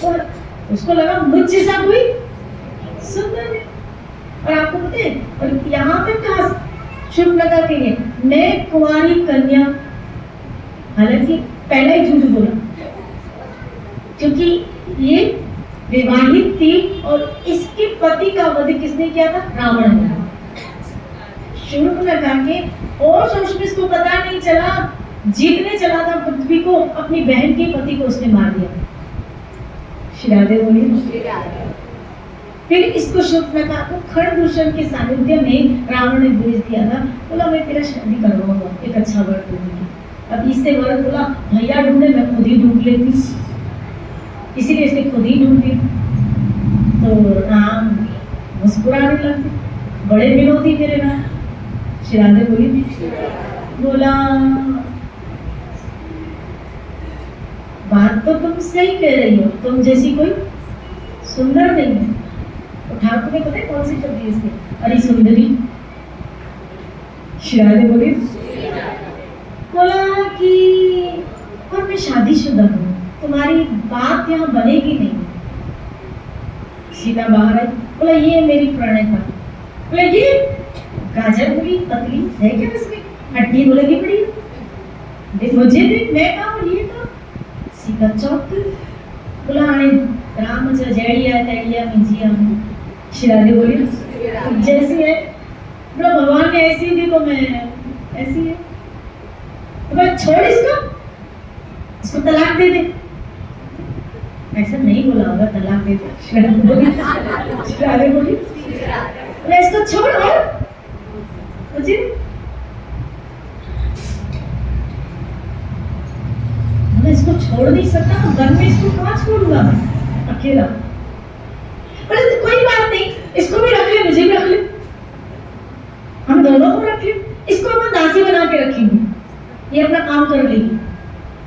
और उसको लगा मुझ जैसा कोई सुंदर है। और आपको पता है, और यहाँ पे कहा शूर्पणखा के लिए मैं कुंवारी कन्या, हालांकि पहला ही झूठ बोला क्योंकि ये विवाहित थी और इसके पति का वध किसने किया था, रावण ने। लगा के और सोच में इसको पता नहीं चला, जीतने चला था पृथ्वी को, अपनी बहन के पति को उसने मार दिया। श्री राधे बोलिए। फिर इसको शूर्पणखा को खरदूषण के सानिध्य में रावण ने भेज दिया था, बोला मैं तेरा शादी करवाऊंगा, एक अच्छा वर ढूंढूंगी। अब इससे वर बोला भैया ढूंढे, मैं खुद ही ढूंढ लेती, इसीलिए इसने खुद ही ढूंढ ली। तो राम मुस्कुराने लगे, बड़े विनोदी मेरे राम। श्री राधे बोली। बोला बात तो तुम सही कह रही हो, तुम जैसी कोई सुंदर नहीं है। तो ठाकुर ने पता है कौन सी शब्द इसके, अरे सुंदरी। श्री राधे बोली। बोला कि और मैं शादीशुदा हूँ, तुम्हारी बात यहाँ बनेगी नहीं। सीता बाहर आई, बोला ये मेरी प्रणयता। बोला ये गाजर बोली पतली है क्या, इसमें हड्डी बोलेगी बड़ी, देख मुझे देख, मैं कहा ये तो सीता चौक। बोला आने राम जड़िया तड़िया मिजिया। श्री राधे बोली जैसी है, बोला भगवान ने ऐसी दी तो मैं ऐसी है। तो बोला छोड़ इसको तलाक दे दे। ऐसा नहीं बोला होगा तलाक दे दे। श्री राधे बोली। श्री राधे बोली बोला इसको छोड़, और मुझे मैं इसको छोड़ नहीं सकता, तो घर में इसको कहाँ छोड़ूंगा मैं अकेला। बोले तो कोई बात नहीं, इसको भी रख ले, मुझे भी रख ले, हम दोनों को रख ले, इसको अपन दासी बना के रखेंगे, ये अपना काम कर लेगी।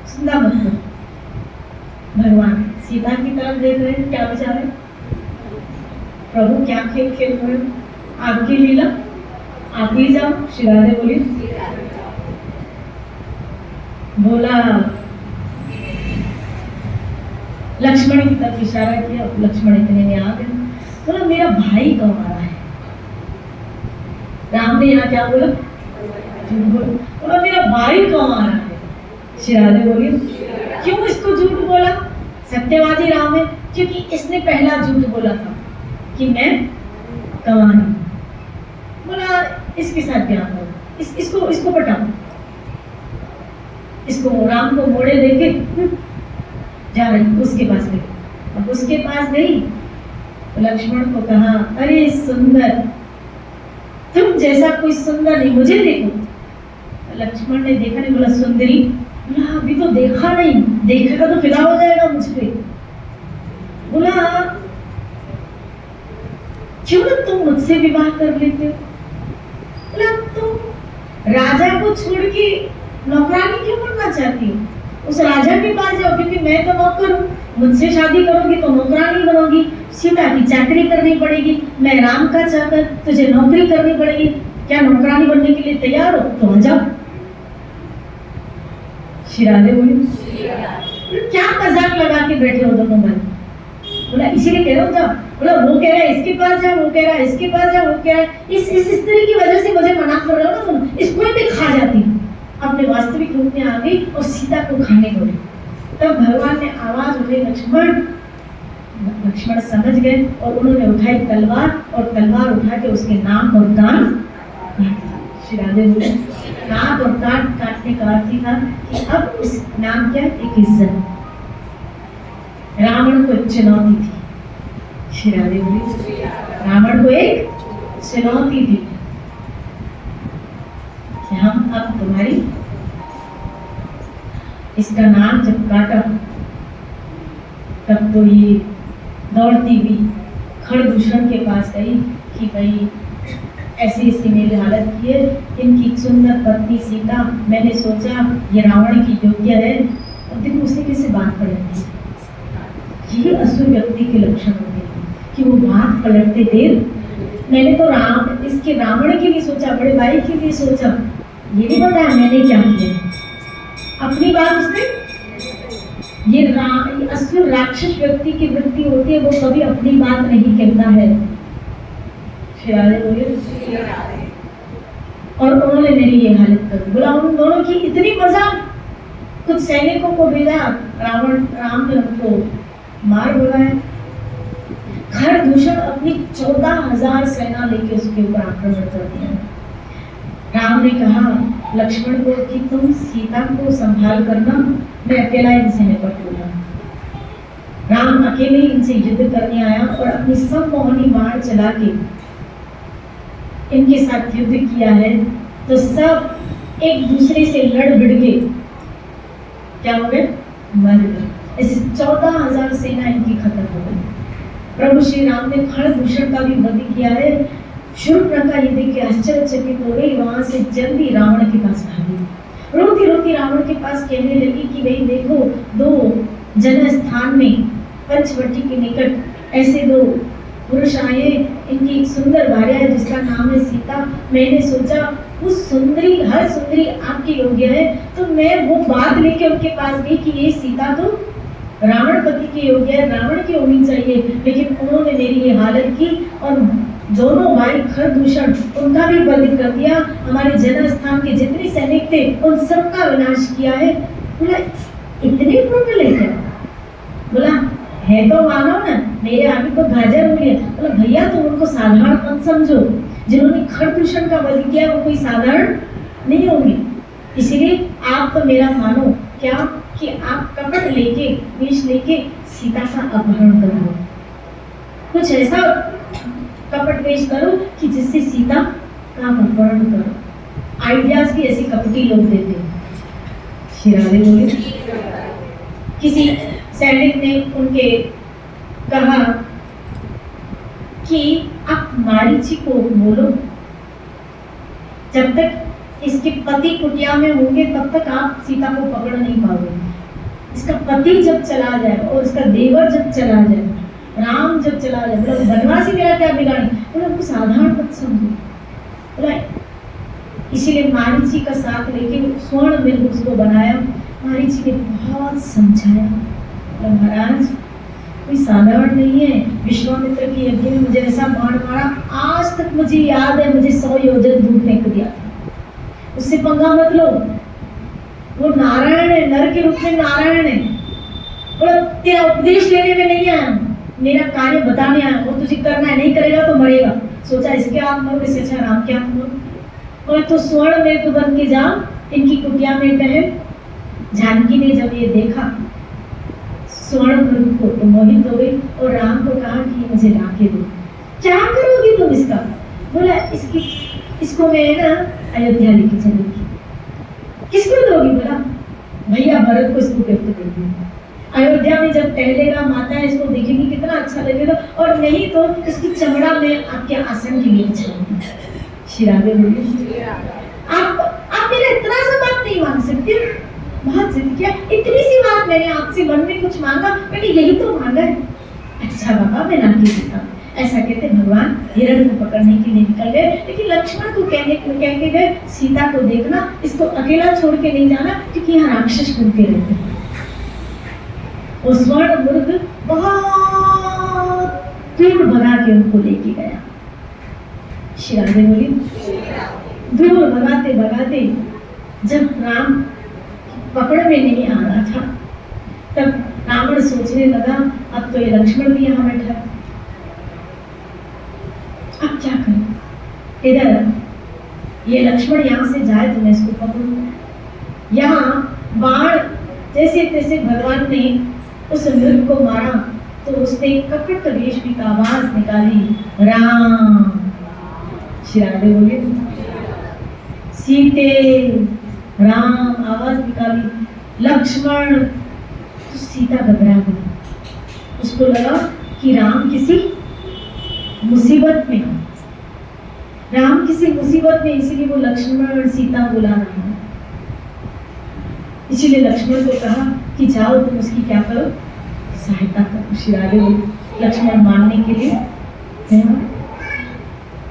सुना मतलब भगवान सीता की तरफ देख रहे हैं, क्या विचार है, प्रभु क्या खेल खेल रहे हो, आपकी लीला, आप ही जाओ। श्री राधे बोली। बोला लक्ष्मण की तरफ इशारा किया, लक्ष्मण इतने में आ गए। बोला मेरा भाई कब आ रहा है। राम ने यहाँ क्या बोला, बोला मेरा भाई कब आ रहा है। श्री राधे बोली। क्यों इसको झूठ बोला, सत्यवादी राम है, क्योंकि इसने पहला झूठ बोला था कि मैं कवानी। बोला इसके साथ क्या करो, इसको पटाओ, इसको राम को मोड़े देके जा रही उसके पास गई। अब उसके पास गई तो लक्ष्मण को कहा अरे सुंदर, तुम जैसा कोई सुंदर नहीं, मुझे देखो। लक्ष्मण ने देखा नहीं, बोला सुंदरी। बोला अभी तो देखा नहीं, देखेगा तो फिदा हो जाएगा मुझ पे। बोला क्यों ना तुम मुझसे विवाह कर लेते हो। बोला तुम राजा को छोड़ के नौकरानी क्यों बनना चाहती हो, उस राजा के पास जाओ, क्योंकि मैं तो नौकर हूँ, मुझसे शादी करोगी तो नौकरानी बनोगी, सीता की चाकरी करनी पड़ेगी, मैं राम का चाकर, तुझे नौकरी करनी पड़ेगी, क्या नौकरानी बनने के लिए तैयार हो तो आ जाओ। श्री राधे बोली क्या मजाक लगा के बैठे हो दोनों भाई। बोला इसीलिए कह रहा हूँ जाओ। बोला वो कह रहा है इसके पास जाओ, वो कह रहा है इसके पास जाओ, वो कह रहा है इस स्त्री की वजह से मुझे मना कर रहे हो ना तुम, इसको ही मैं खा जाती हूँ। अपने वास्तविक रूप में आ गई और सीता को खाने दो। तब भगवान ने आवाज उठाई लक्ष्मण। लक्ष्मण समझ गए और उन्होंने उठाई तलवार, और तलवार उठा के उसके नाक और कान काट दिए। श्री राधे बोले नाक और कान काटने का अर्थ था कि अब उस नाम क्या, एक इज्जत। रावण को एक चुनौती थी। श्री राधे बोले रावण को एक चुनौती थी कि हम अब तुम्हारी, इसका नाम जब काटा तब तो ये दौड़ती हुई खरदूषण के पास गई कि भाई ऐसी ऐसी मेरी हालत की है, इनकी सुंदर पत्नी सीता, मैंने सोचा ये रावण की योग्य है। और देखो उसने कैसे बात पलटती, ये असुर व्यक्ति के लक्षण होते हैं कि वो बात पलटते देर। मैंने तो इसके रावण के लिए सोचा, बड़े भाई के लिए सोचा, ये नहीं पता है मैंने क्या किया। अपनी बात उसने, ये असुर राक्षस व्यक्ति की वृत्ति होती है, वो कभी अपनी बात नहीं कहता है। श्री राधे बोलिए। और उन्होंने मेरी ये हालत कर दी। बोला उन दोनों की इतनी मजाक, कुछ सैनिकों को भेजा, राम ने उनको मार बुलाया। खरदूषण अपनी 14,000 सेना लेके उसके ऊपर आक्रमण कर दिया। राम ने कहा लक्ष्मण को कि तुम सीता को संभाल करना, मैं अकेला इनसे निपट लूंगा। राम अकेले इनसे युद्ध करने आया और अपनी सब मोहनी बाण चला के इनके साथ युद्ध किया है। तो सब एक दूसरे से लड़ भिड़ के क्या हो गए, मर गए। ऐसे 14,000 सेना इनकी खत्म हो गई। प्रभु श्री राम ने खड़भूषण का भी वध किया है। शूर्पणखा ये देख के आश्चर्यचकित हो गई, वहां से जल्दी रावण के पास भागी। रोती रोती रावण के पास कहने लगी कि भाई देखो, दो जनस्थान में पंचवटी के निकट ऐसे दो पुरुष आए, इनकी एक सुंदर भार्या है जिसका नाम है सीता। मैंने सोचा उस सुंदरी, हर सुंदरी आपके योग्य है, तो मैं वो बात लेके उनके पास गई कि ये सीता तो रावण पति के योग्य है, रावण की होनी चाहिए। लेकिन उन्होंने मेरी ये हालत की और दोनों भाई खरदूषण उनका भी वध कर दिया। हमारे जनस्थान के जितने सैनिक थे उन सबका विनाश किया है। बोला इतने क्रूर है क्या? बोला है तो मानो ना, मेरे आगे तो गाजर उंगली है। बोला भैया तुम उनको साधारण मत समझो, जिन्होंने खरदूषण का वध किया वो कोई साधारण नहीं होंगे। इसीलिए आप तो मेरा मानो क्या कि आप कपट लेके, वेश लेके सीता का अपहरण करो, कुछ ऐसा कपट वेश करो कि जिससे सीता का अपहरण करो। आइडियाज भी ऐसे कपटी लोग देते हैं। शिरारे बोले किसी सैनिक ने उनके कहा कि आप मारीची को बोलो, जब तक इसके पति कुटिया में होंगे तब तक आप सीता को पकड़ नहीं पाओगे। इसका पति जब चला जाए और उसका देवर जब चला जाए, राम जब चला जाए, बोला बनवासी मेरा क्या बिगाड़े? बोला उनको साधारण मत समझो। बोला इसीलिए मारीची का साथ लेके स्वर्ण मृग उसको बनाया। मारीची ने बहुत समझाया, बोला महाराज कोई साधारण नहीं है। विश्वामित्र की यज्ञ में मुझे ऐसा बाण मारा, आज तक मुझे याद है, मुझे 100 योजन दूर फेंक दिया था। उससे पंगा मत लो, वो नारायण है, नर के रूप में नारायण है। बोला तेरा उपदेश लेने में नहीं आया, मेरा कार्य बताने आया, वो तुझे करना है, नहीं करेगा तो मरेगा। सोचा इसके हाथ मरो, इससे अच्छा राम के हाथ मरो। बोला तो स्वर्ण मृग बन के जाओ इनकी कुटिया में टहल। जानकी ने जब ये देखा स्वर्ण मृग को तो मोहित हो गई और राम को कहा कि मुझे लाके दो। क्या करोगी तुम इसका? बोला इसको मैं ना अयोध्या लेके चलूंगी। किसको दोगी? बोला भैया भरत को इसको गिफ्ट कर दूंगी। अयोध्या में जब टहलेगा, माता इसको देखेगी कितना अच्छा लगेगा, और नहीं तो इसकी चमड़ा में आपके आसन के लिए बिछाऊंगी। शिराबे बोली आप मेरा इतना सा बात नहीं मांग सकते, बहुत जिद किया, इतनी सी बात मैंने आपसे, मन में कुछ मांगा, मैंने यही तो मांगा है। अच्छा बाबा मैं ना देता। ऐसा कहते भगवान हिरण को पकड़ने के लिए निकल गए, लेकिन लक्ष्मण को कह के गए सीता को देखना, इसको अकेला छोड़ के नहीं जाना क्योंकि यहाँ राक्षस घूमते रहते हैं। वो स्वर्ण मृग बहुत दूर भगा के उनको लेके गया। शिराजे बोली दूर भगाते भगाते जब राम पकड़ में नहीं आ रहा था तब रावण सोचने लगा अब तो ये लक्ष्मण भी यहाँ बैठा है, अब क्या करें? इधर ये लक्ष्मण यहाँ से जाए तो मैं इसको पकड़ूं। यहाँ बाण जैसे तैसे भगवान ने उस मृग को मारा तो उसने कपट रेशमी का आवाज निकाली, राम। शिरादे बोले सीते, राम आवाज निकाली, लक्ष्मण। तो सीता घबरा गई, उसको लगा कि राम किसी मुसीबत में है, राम किसी मुसीबत में, इसीलिए वो लक्ष्मण और सीता बुला रहा है। इसीलिए लक्ष्मण को कहा कि जाओ तुम उसकी क्या करो, सहायता करो। शिरादे लक्ष्मण मानने के लिए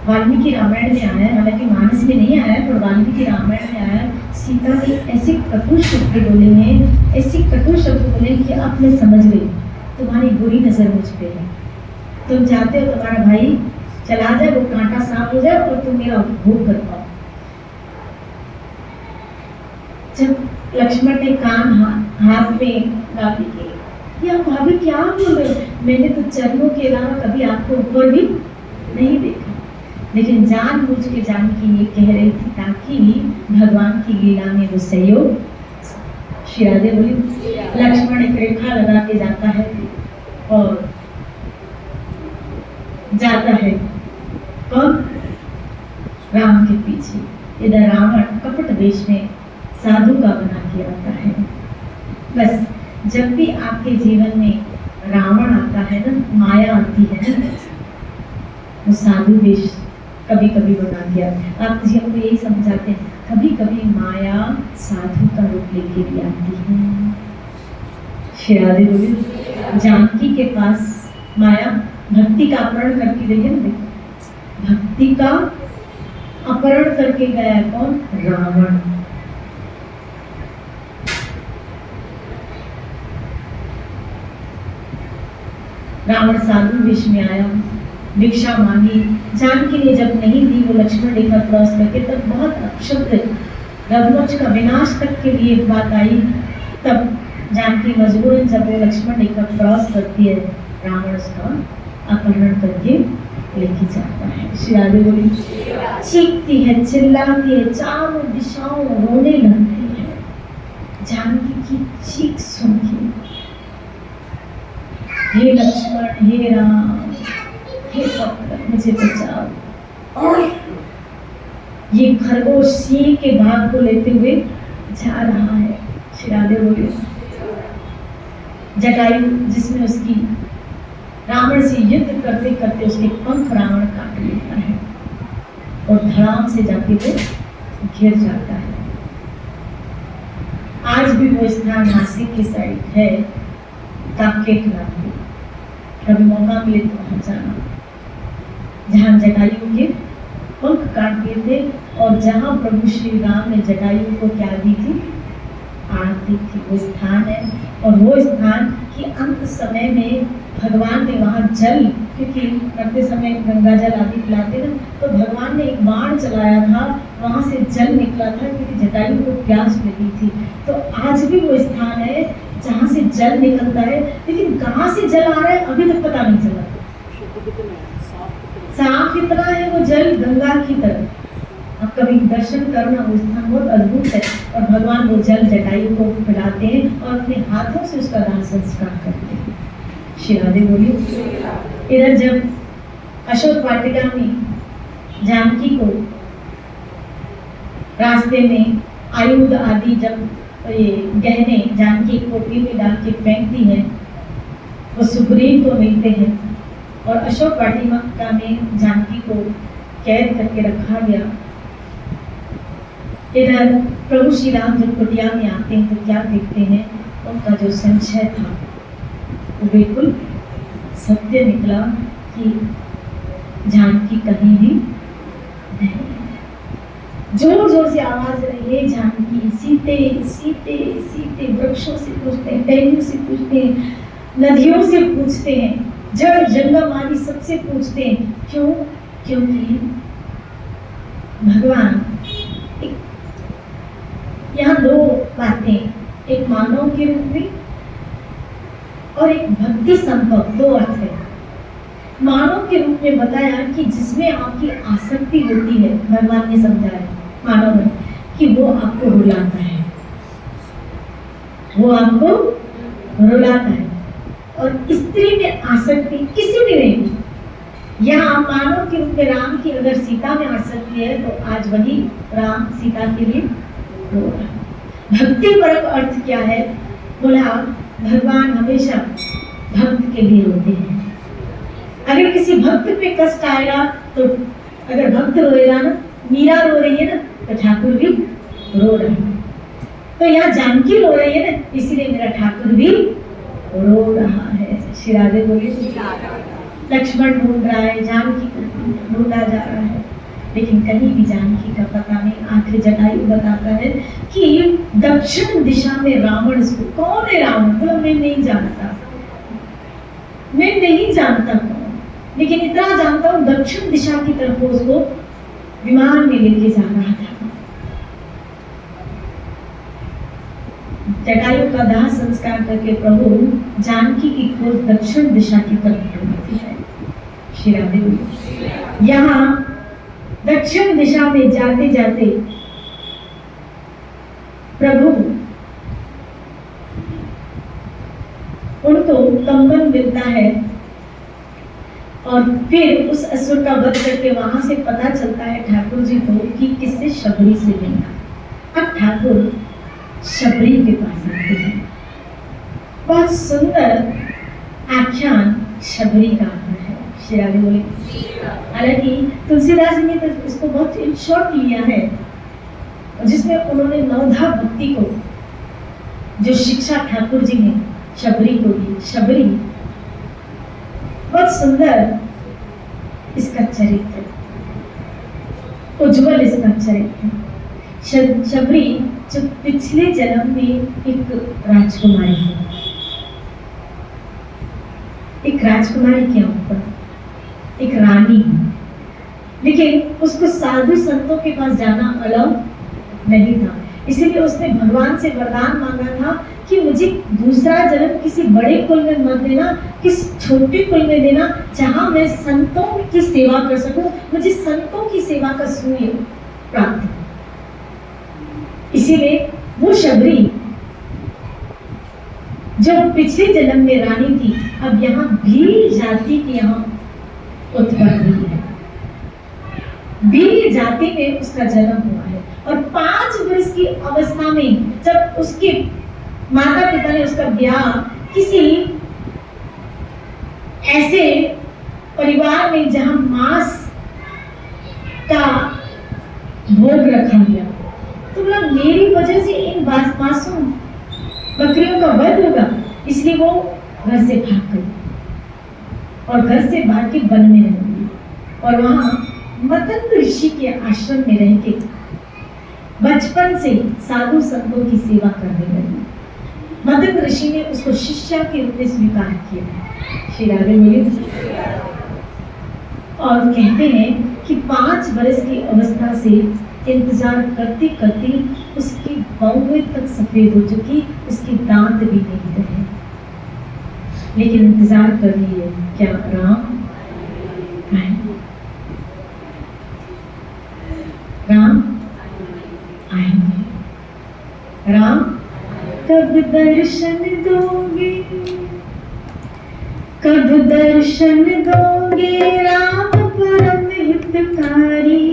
वाल्मीकि रामायण में आया, हालांकि मानस में नहीं आया पर वाल्मीकि रामायण में आया। सीता ने ऐसे कटु शब्द बोले हैं, ऐसे कटु शब्द बोले कि अब मैं समझ गई तुम्हारी बुरी नजर मुझ पे है, तुम चाहते हो तुम्हारा भाई चला जाए, वो कांटा साफ हो जाए और तुम मेरा उपभोग कर पाओ। जब लक्ष्मण ने कान हाथ में गाली की, आप भाभी क्या बोल रहे हो, मैंने तो चरणों के अलावा कभी आपको ऊपर भी नहीं देखा। लेकिन जानबूझ के जानकी ये कह रही थी ताकि भगवान की लीला में वो सहयोग। श्री राधे बोली। लक्ष्मण एक रेखा लगा के जाता है और जाता है कौन? राम के पीछे। इधर रावण कपट वेश में साधु का बना के आता है। बस जब भी आपके जीवन में रावण आता है ना, माया आती है ना, वो साधु वेश कभी कभी बना के आता है। आप जी हमको यही समझाते हैं, कभी कभी माया साधु का रूप लेके भी आती है। श्री राधे बोली। जानकी के पास माया भक्ति का अपहरण करके गई है। भक्ति का अपहरण करके गया कौन? रावण। रावण साधु वेश में आया, भिक्षा मांगी। जानकी ने जब नहीं दी, वो लक्ष्मण रेखा क्रॉस करके, तब बहुत अपशब्द रघुवंश का विनाश तक के लिए बात आई। तब जानकी मजबूरन जब वो लक्ष्मण रेखा क्रॉस करती है, रावण उसका अपहरण करके लेके जाता है। श्री राधे बोली। चीखती है, चिल्लाती है, चारों दिशाओं रोने लगती है। जानकी की चीख सुन के, हे लक्ष्मण, हे राम, हे भक्त, मुझे बचाओ। और ये खरगोश सिंह के भाग को लेते हुए जा रहा है। श्री राधे बोली। जटायु जिसमें उसकी रावण से युद्ध करते करते उसके पंख रावण काट लेता है और धड़ाम से जाके वो गिर जाता है। आज भी वो स्थान नासिक की साइड है, काकेट नाम है। कभी मौका मिले तो वहां जाना, जहां जटायु के पंख काट दिए थे और जहां प्रभु श्री राम ने जटायु को क्या दी थी? आरती थी। वो स्थान है। और वो स्थान की अंत समय में भगवान ने वहां जल, क्योंकि करते समय गंगा जल आदि पिलाते ना, तो भगवान ने एक बाण चलाया था, वहां से जल निकला था क्योंकि जटायु को प्यास लगी थी। तो आज भी वो स्थान है जहां से जल निकलता है, लेकिन कहाँ से जल आ रहा है अभी तक पता नहीं चला। साफ इतना है वो जल, गंगा की तरह। आप कभी दर्शन करना, वो स्थान बहुत अद्भुत है। और भगवान वो जल जटायु को पिलाते हैं और अपने हाथों से उसका दाह संस्कार करते हैं। श्री राधे बोली। इधर जब अशोक वाटिका में जानकी को रास्ते में आयुध आदि, जब ये गहने जानकी कोपी में डाल के फेंकती है, वो सुग्रीव को मिलते हैं और अशोक वाटिका में जानकी को कैद करके रखा गया। इधर प्रभु श्री राम जब कुटिया में आते हैं तो क्या देखते हैं? उनका जो संशय था वो बिल्कुल सत्य निकला कि जानकी कहीं भी नहीं। जोर जोर से आवाज रही है, जानकी, सीते सीते सीते। वृक्षों से पूछते हैं, टहनियों से पूछते हैं, नदियों से पूछते हैं, जड़ जंगम आदि सबसे पूछते हैं। क्यों? क्योंकि भगवान यहाँ दो बातें, एक मानव के रूप में और एक भक्ति संभव, दो अर्थ है। मानव के रूप में बताया कि जिसमें आपकी आसक्ति होती है, भगवान ने समझाया मानव में कि वो आपको रुलाता है, वो आपको रुलाता है। और स्त्री में आसक्ति किसी भी नहीं, यहाँ मानव के रूप में राम की अगर सीता में आसक्ति है तो आज वही राम सीता के लिए रो रहा है। भक्ति परक अर्थ क्या है? बोला भगवान हमेशा भक्त के लिए रोते हैं। अगर किसी भक्त पे कष्ट आएगा तो, अगर भक्त रोएगा ना, मीरा रो रही है ना, तो ठाकुर भी रो रहे हैं। तो यहाँ जानकी रो रही है ना, इसीलिए मेरा ठाकुर भी रो रहा है। श्री राधे बोली। लक्ष्मण ढूंढ रहा है, जानकी को ढूंढा जा रहा है, लेकिन कहीं भी जानकी का पता नहीं। आखिर जटायु बताता है कि दक्षिण दिशा में रावण, इसको कौन है रावण? बोला मैं नहीं जानता, मैं नहीं जानता कौन, लेकिन इतना जानता हूँ दक्षिण दिशा की तरफ उसको विमान में लेके जा रहा था। जटायु का दाह संस्कार करके प्रभु जानकी की खोज दक्षिण दिशा की तरफ होती है। श्री राधे। यहाँ दक्षिण दिशा में जाते जाते प्रभु उनको कंबन मिलता है और फिर उस असुर का वध करके वहां से पता चलता है ठाकुर जी को कि किससे, शबरी से मिलना। अब ठाकुर शबरी के पास आते हैं। बहुत सुंदर आख्यान शबरी का आता है। श्री राधे बोले। हालांकि तुलसीदास जी ने तो इसको बहुत इन शॉर्ट लिया है, जिसमें उन्होंने नवधा भक्ति को जो शिक्षा ठाकुर जी ने शबरी को दी। शबरी बहुत सुंदर इसका चरित्र, उज्जवल इसका चरित्र। शबरी जो पिछले जन्म में एक राजकुमारी है, एक राजकुमारी के ऊपर एक रानी है, लेकिन उसको साधु संतों के पास जाना अलाउ नहीं था। इसीलिए उसने भगवान से वरदान मांगा था कि मुझे दूसरा जन्म किसी बड़े कुल में मत देना, किसी छोटे कुल में देना, जहां मैं संतों की सेवा कर सकूं, मुझे संतों की सेवा का सूर्य प्राप्त हो। इसीलिए वो शबरी जो पिछले जन्म में रानी थी, अब यहाँ भील जाति की यहाँ उत्पत्ति है। भील जाति में उसका जन्म हुआ है और 5 वर्ष की अवस्था में जब उसके माता पिता ने उसका ब्याह किसी ऐसे परिवार में जहां मांस का भोग रखा गया, तो बोला मेरी वजह से इन मासूम बकरियों का वध होगा, इसलिए वो घर से भाग गई और घर से भाग के वन में रह गई और वहां मतंग ऋषि के आश्रम में रह के बचपन से साधु संतों की सेवा करने लगी। मतंग ऋषि ने उसको शिष्या के रूप में स्वीकार किया। श्री राधे बोले। और कहते हैं कि 5 वर्ष की अवस्था से इंतजार करते करते उसकी बाहुएं तक सफेद हो चुकी, उसके दांत भी नहीं रहे, लेकिन इंतजार कर रही है क्या राम आएंगे, राम आएंगे, राम कब दर्शन दोगे, कब दर्शन दोगे राम परम हितकारी,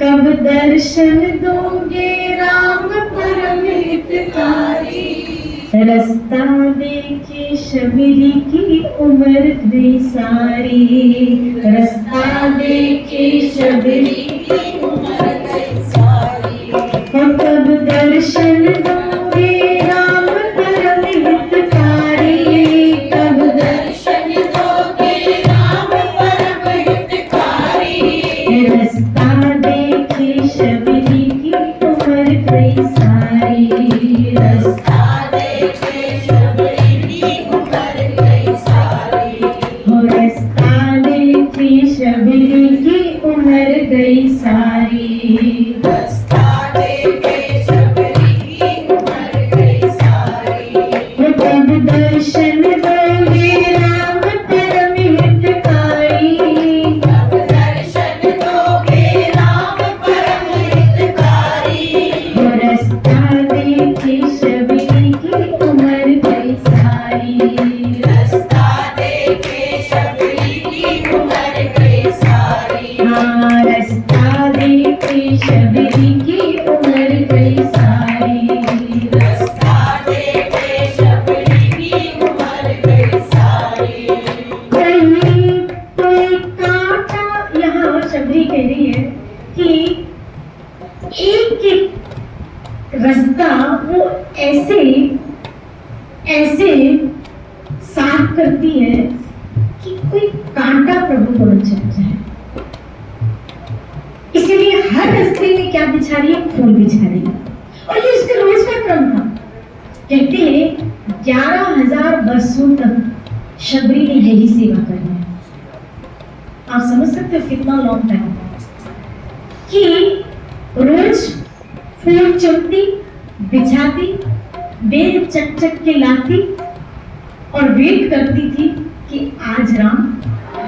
कब दर्शन दोगे राम परम हितकारी। रास्ता देखे शबरी की उम्र गई सारी, रास्ता देखे शबरी की उम्र गई सारी। कब दर्शन दोगे राम परम हितकारी, कब दर्शन दोगे राम परम हितकारी। रास्ता देखे शबरी की उम्र गई सारी, रास्ता देखे शबरी की उम्र गई सारी। हो रास्ता देखे शबरी की उम्र गई सारी, रास्ता देखे शबरी की उम्र गई सारी। हो कब दर्शन दोगे राम परम हितकारी, कब दर्शन दोगे राम परम हितकारी। हो रास्ता देखे शबरी की उम्र गई सारी, रास्ता देखे शबरी की उम्र गई सारी। हाँ रास्ता देखे शबरी की उम्र गई सारी, रास्ता देखे शबरी की उम्र गई सारी। कहीं कोई कांटा, यहाँ शबरी कह रही है कि एक एक रास्ता वो ऐसे ऐसे साफ करती है कि कोई कांटा प्रभु को न चल जाए। इसलिए हर रास्ते में क्या बिछा रही है, फूल बिछा रही है, और ये उसके रोज का क्रम था। कहते हैं 11,000 वर्षों तक शबरी ने यही सेवा करनी है। आप समझ सकते हो कितना लॉन्ग टाइम कि रोज फूल चुनती, बिछाती, बेल चक चक के लाती और वेट करती थी कि आज राम,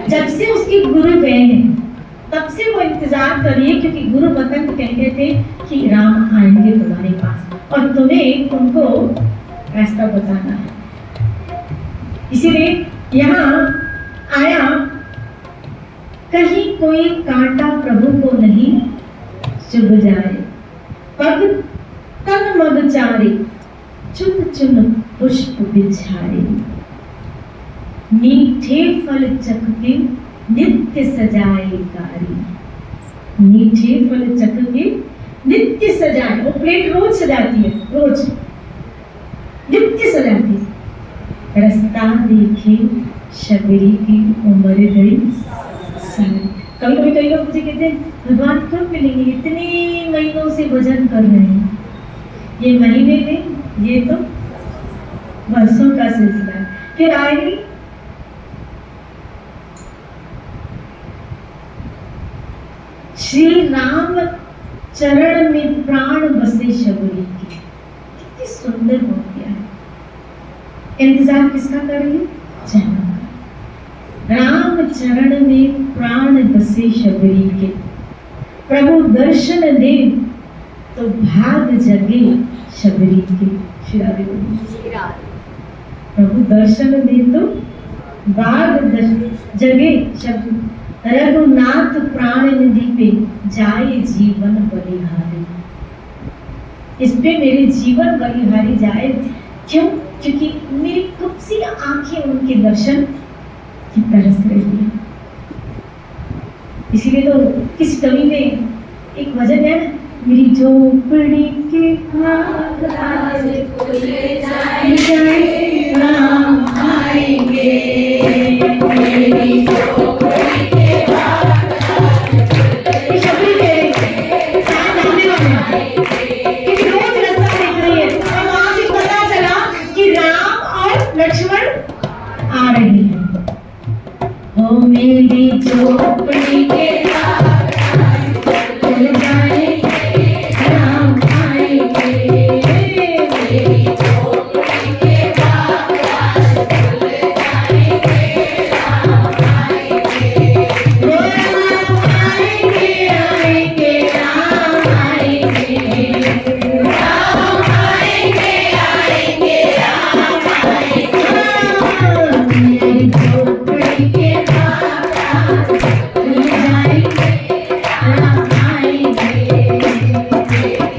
जब से उसके गुरु गए हैं तब से वो इंतजार कर रही है, क्योंकि गुरु मतंग कहते थे कि राम आएंगे तुम्हारे पास और तुम्हें उनको रास्ता बताना है। इसीलिए यहाँ आया, कहीं कोई कांटा प्रभु को नहीं चुभ जाए, पग तन मग चारे, चुन चुन पुष्प बिछाए, मीठे फल चखके नित्य सजाए कारी, मीठे फल चखके नित्य सजाए। वो प्लेट रोज सजाती है, रोज नित्य सजाती है। रास्ता देखे शबरी की उम्र गई सारी। कभी कभी कई लोग मुझे कहते हैं भगवान कब मिलेंगे, इतने महीनों से भजन कर रहे हैं, ये महीने में, ये तो वर्षों का सिलसिला है, फिर आएगी। श्री राम चरण में प्राण बसे शबरी की। कितनी सुंदर वाक्य है। इंतजार किसका कर रही है? चरण का। राम चरण में प्राण बसे शबरी के, प्रभु दर्शन दे तो भाग जगे शबरी के। श्री राधे बोलिए। प्रभु दर्शन दे तो भाग जगे शबरी। रघुनाथ प्राण निधि पे जाए जीवन बलिहारी। इस पे मेरे जीवन बलिहारी जाए। क्यों? क्योंकि मेरी कब से आंखें उनके दर्शन की तरस रही है। इसीलिए तो किस कवि ने एक भजन है, मेरी झोपड़ी के राज को ले जाए राम आएंगे, मेरी झोपड़ी के लक्ष्मण आ रहे हैं। ओ मेरी झोपड़ी के चल जाएंगे राम आएंगे, मेरी झोपड़ी के चल जाएंगे राम आएंगे, राम आएंगे, आएंगे राम आएंगे, राम आएंगे, आएंगे राम आएंगे। मेरी झोपड़ी के चल जाएंगे राम आएंगे, मेरी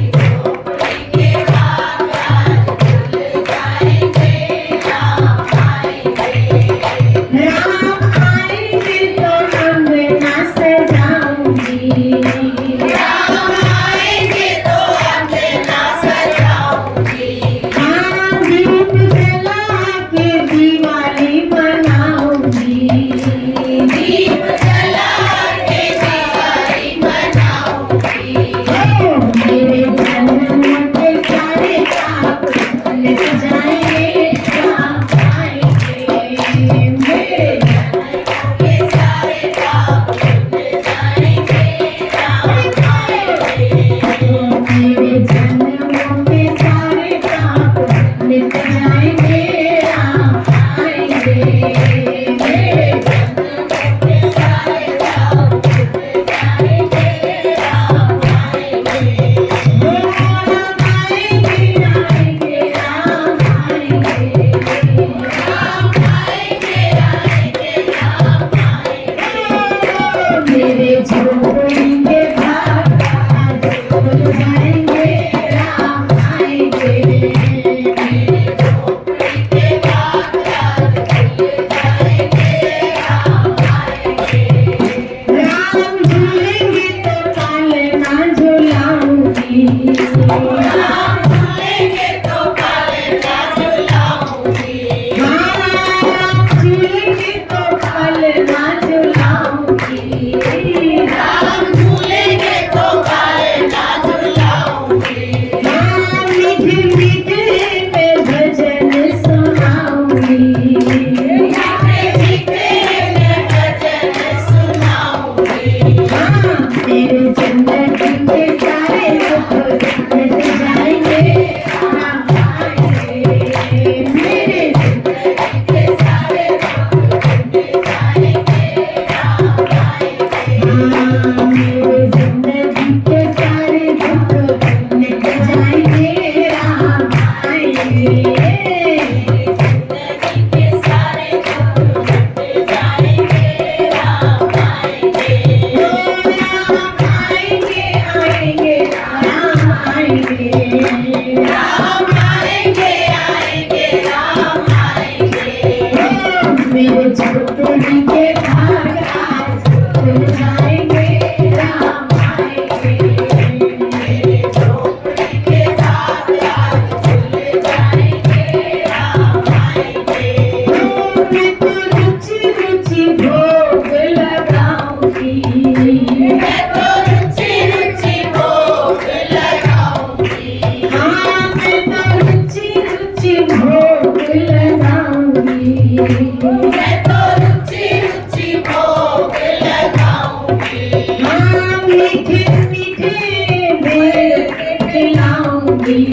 झोपड़ी के चल जाएंगे राम आएंगे, राम आएंगे तो अंगना सजाऊंगी, राम आएंगे तो अंगना सजाऊंगी, हाँ दीप जला के दिवाली बनाऊंगी, दीप जला के दिवाली बनाऊंगी। ओ मेरे जन्म के सारे पाप मिट जाएंगे राम आएंगे, मेरे जन्म के सारे पाप मिट जाएंगे राम आएंगे, ओ मेरे जन्म के सारे पाप मिट जाएंगे राम आएंगे, मेरे जन्म के सारे पाप मिट जाएंगे राम आएंगे, राम आएंगे, आएंगे राम आएंगे, राम आएंगे, आएंगे राम आएंगे, मेरे झोपड़ी के भाग खुल जाएंगे राम आएंगे, मेरे झोपड़ी के भाग खुल जाएंगे राम आएंगे, राम झूलेंगे तो काले ना झूलाऊंगी, राम झूलेंगे तो काले ना झूलाऊंगी, राम झूलेंगे तो काले ना झूलाऊंगी, राम झूलेंगे तो काले ना झूलाऊंगी, राम मीठे मीठे में भजन सुनाऊंगी, मीठे मीठे में भजन सुनाऊंगी, हाँ तेरे जिंदगी के सारे दुख मिट प्यारी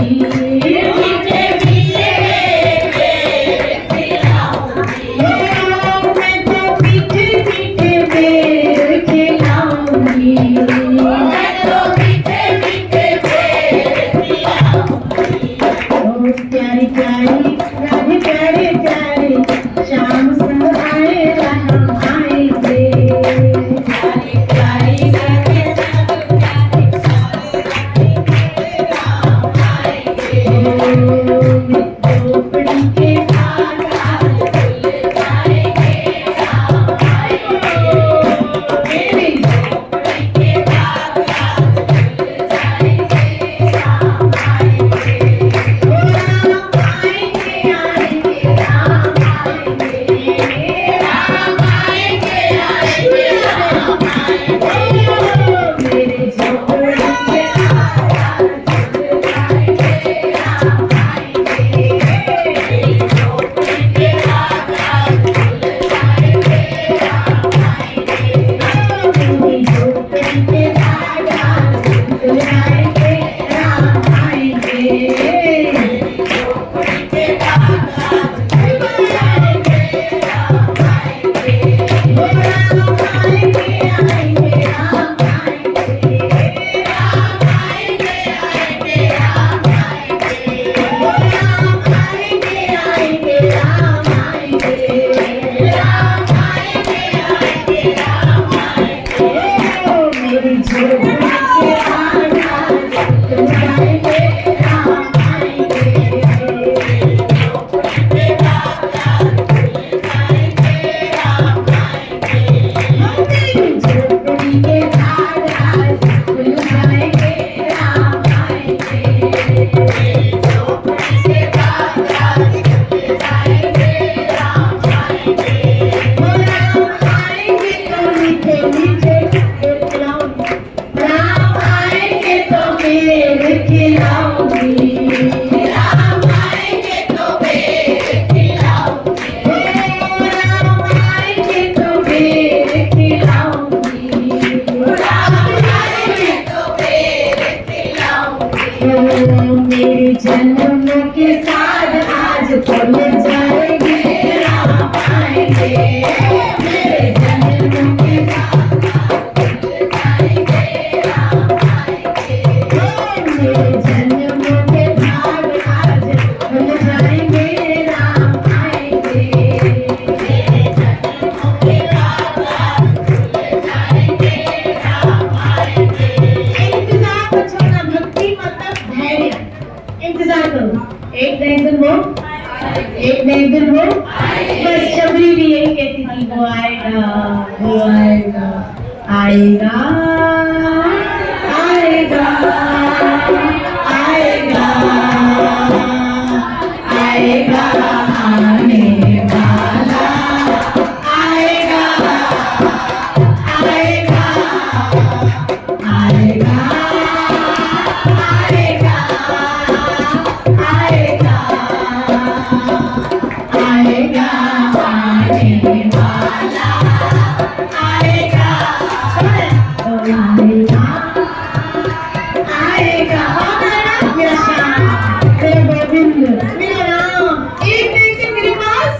प्यारी राधे प्यारे प्यारे श्याम संग आए राम आएंगे प्यारी प्यारी राधे संग प्यारे राम आएंगे झोपड़ी के बाहर खुल जाएंगे राम आएंगे मेरी झोपड़ी के बाहर खुल जाएंगे राम आएंगे मेरे जन्म के साथ आज खुल जाएंगे राम आएंगे मेरे जन्म के साथ खुल जाएंगे राम आएंगे मेरे जन्म के साथ आज खुल जाएंगे राम आएंगे मेरे जन्म के साथ आज खुल जाएंगे राम आएंगे। इंतजार को छोड़ना, भक्ति मतलब धैर्य। इंतजार करो, एक न एक दिन वो बस शबरी भी यही कहती थी वो आएगा आएगा आएगा आएगा आएगा आने वाला आएगा आएगा आएगा आएगा आएगा आएगा आने वाला आएगा आएगा मेरा श्याम मेरा गोविंद मेरा राम एक न एक दिन मेरे पास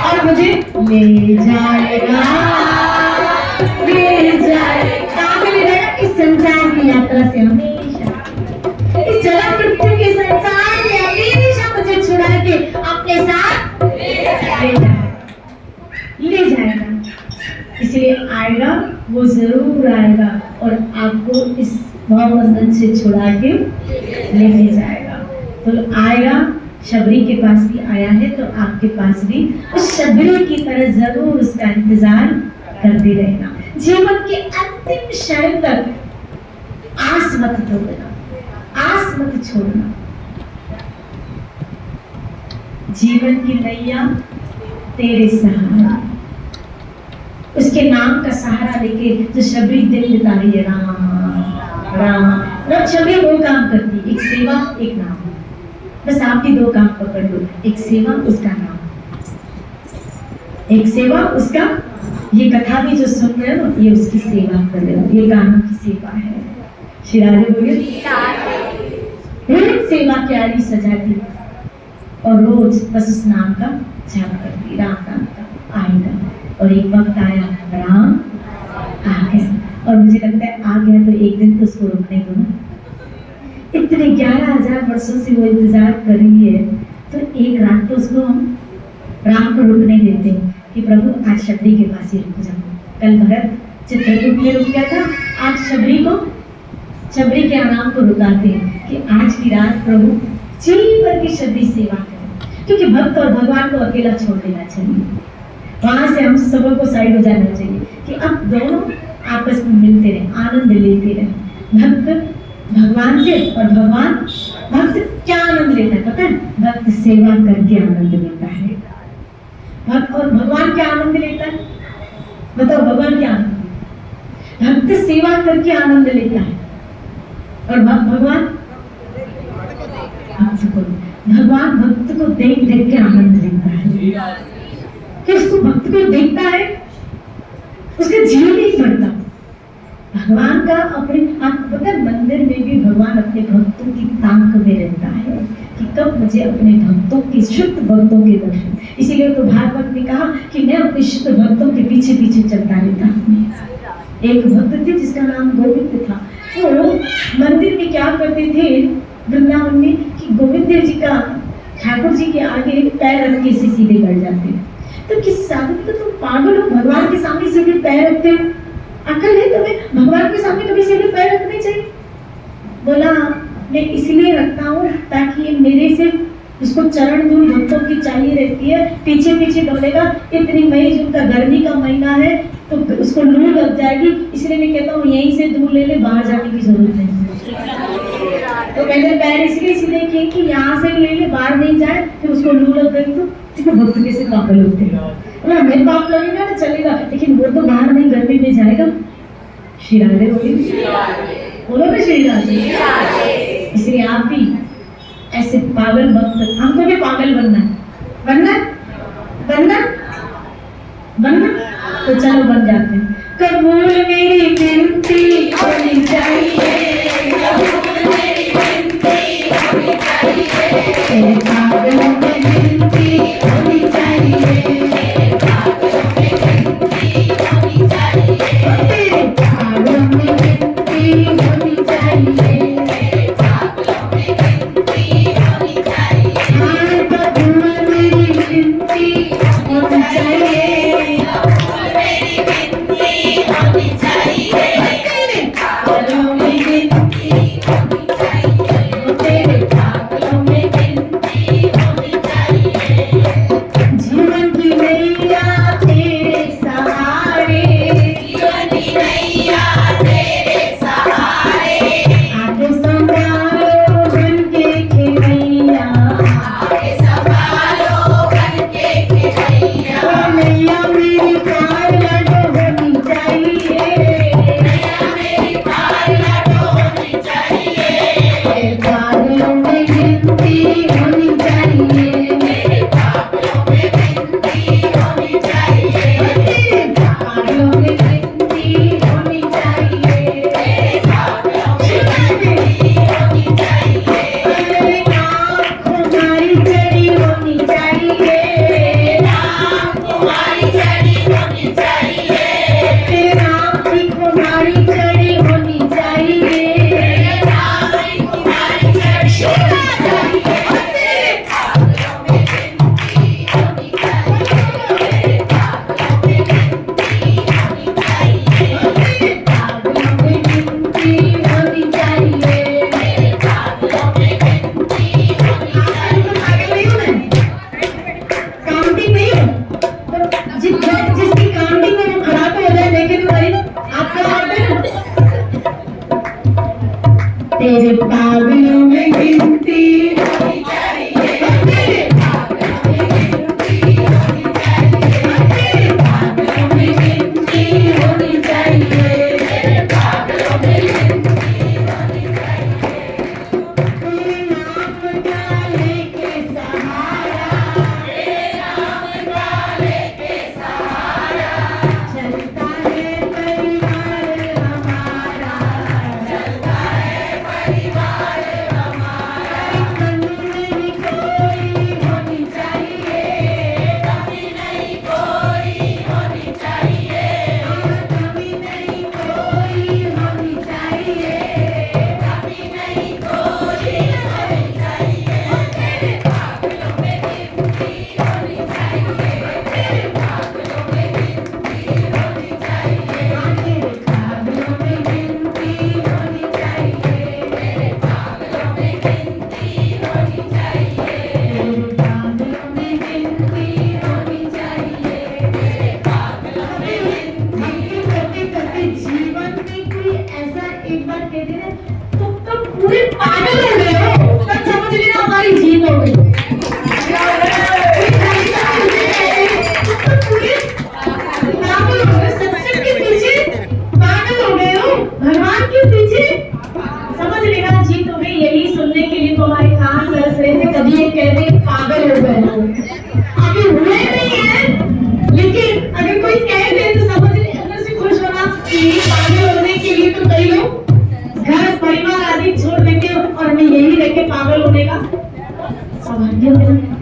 और मुझे ले जाएगा कहाँ से ले जाएगा? इस संसार की यात्रा से हमेशा इस जन्म मृत्यु के संसार से हमेशा मुझे छुड़ा के अपने साथ ले जाएगा। इसलिए आएगा, वो जरूर आएगा और आपको इस भवबंधन से छुड़ा के लेके जाएगा। तो आएगा, शबरी के पास भी आया है तो आपके पास भी उस शबरी की तरह जरूर उसका इंतजार करते रहना। जीवन के अंतिम क्षण तक आस मत तोड़ना, आस मत छोड़ना। जीवन की नैया तेरे सहारा, उसके नाम का सहारा लेके जो शबरी दिल बिता रही है राम राम राम। शबरी दो काम करती, एक सेवा एक नाम। बस आप भी दो काम पकड़ लो, एक सेवा उसका नाम, एक सेवा उसका। ये कथा भी जो सुन रहे हो ये उसकी सेवा कर रहे हो, ये गानों की सेवा है। श्री राधे बोलिए। रोज सेवा की आड़ी सजाती और रोज बस उस नाम का जाप करती, राम नाम का आएगा। और एक वक्त आया, राम आ गया। और मुझे लगता है आ गया तो एक दिन तो उसको रुकने दो ना। इतने 11,000 वर्षों से वो इंतजार कर रही है, तो एक रात तो उसको हम राम को रुकने देते हैं कि प्रभु आज शबरी के पास ही रुक जाओ। कल भरत चित्रकूट में रुक गया था, आज शबरी के आराम को रुकाते हैं कि आज की रात प्रभु जी भर की शबरी सेवा करें, क्योंकि भक्त और भगवान को अकेला छोड़ देना चाहिए। वहां से हम सबों को साइड हो जाना चाहिए कि अब दोनों आपस में मिलते रहे, आनंद लेते रहे। भक्त भगवान से और भगवान भक्त क्या आनंद लेता है पता है? भक्त सेवा करके आनंद लेता है। भक्त और भगवान क्या आनंद लेता है? बताओ भगवान क्या आनंद? भक्त सेवा करके आनंद लेता है और भगवान भक्त को देख देख के आनंद लेता है। कि उसको भक्त को देखता है, उसका जीव नहीं पड़ता। भगवान का अपने आप पता है, मंदिर में भी भगवान अपने भक्तों की ताक में रहता है कि कब मुझे अपने भक्तों के, शुद्ध भक्तों के दर्शन। इसीलिए तो भागवत ने कहा कि मैं अपने शुद्ध भक्तों के पीछे पीछे चलता रहता हूँ। एक भक्त थे जिसका नाम गोविंद था। वो मंदिर में क्या करते थे वृंदावन में कि गोविंद देव जी का, ठाकुर जी के आगे पैर रख के सीधे बैठ जाते। तो किसी साधु को तुम पागल हो, भगवान के सामने सीधे पैर रखते हो, अकल है तुम्हें? भगवान के सामने कभी सीधे पैर रखने चाहिए? बोला मैं इसलिए रखता हूँ ताकि ये मेरे से, उसको चरण धूल भक्तों की चाहिए रहती है, पीछे पीछे डोलेगा। इतनी मई जून का गर्मी का महीना है तो उसको लू लग जाएगी, इसलिए मैं कहता हूँ यहीं से धूल ले ले, बाहर जाने की जरूरत नहीं। तो मैंने पैर इसलिए सीधे किए कि यहाँ से ले ले, बाहर नहीं जाए, फिर उसको लू लग गई तो भक्त कैसे पागल होते हैं। हमें पाप लगेगा ना चलेगा, लेकिन वो तो बाहर नहीं गर्मी में जाएगा। श्री राधे बोलो ना श्री राधे। इसलिए आप भी ऐसे पागल भक्त, हमको भी पागल बनना है, बनना तो चलो बन जाते हैं। कबूल मेरी विनती होनी चाहिए, कबूल मेरी विनती होनी चाहिए, पागलों में विनती होनी चाहिए, पागलों में विनती होनी चाहिए, पागलों में विनती होनी चाहिए, पागलों में विनती होनी चाहिए, हाँ कबूल मेरी विनती होनी चाहिए, तेरे पागलों में गिनती होनी चाहिए, तेरे पागलों में गिनती होनी चाहिए, तेरे पागलों में गिनती होनी चाहिए, तेरे पागलों में गिनती होनी चाहिए। तेरे नाम का लेके सहारा, तेरे नाम का लेके सहारा, चलता है परिवार हमारा, चलता है परिवार हमारा। पूरे पागल हो गए हो, तब समझ लेना हमारी जीत हो गई। पूरे पागल हो गए, सत्संग के पीछे पागल हो गए हो, भगवान के पीछे, समझ लेना जीत हो गई। यही सुनने के लिए तो हमारे कान तरस रहे थे, कभी ये कह रहे पागल हो गए हो, अभी हुए नहीं है, लेकिन अगर कोई कह दे तो समझ ले अंदर से खुश होना। पागल होने के लिए तो कई लोग घर परिवार आदि छोड़ देंगे और हमें यही रह के पागल होने का सौभाग्य मिला।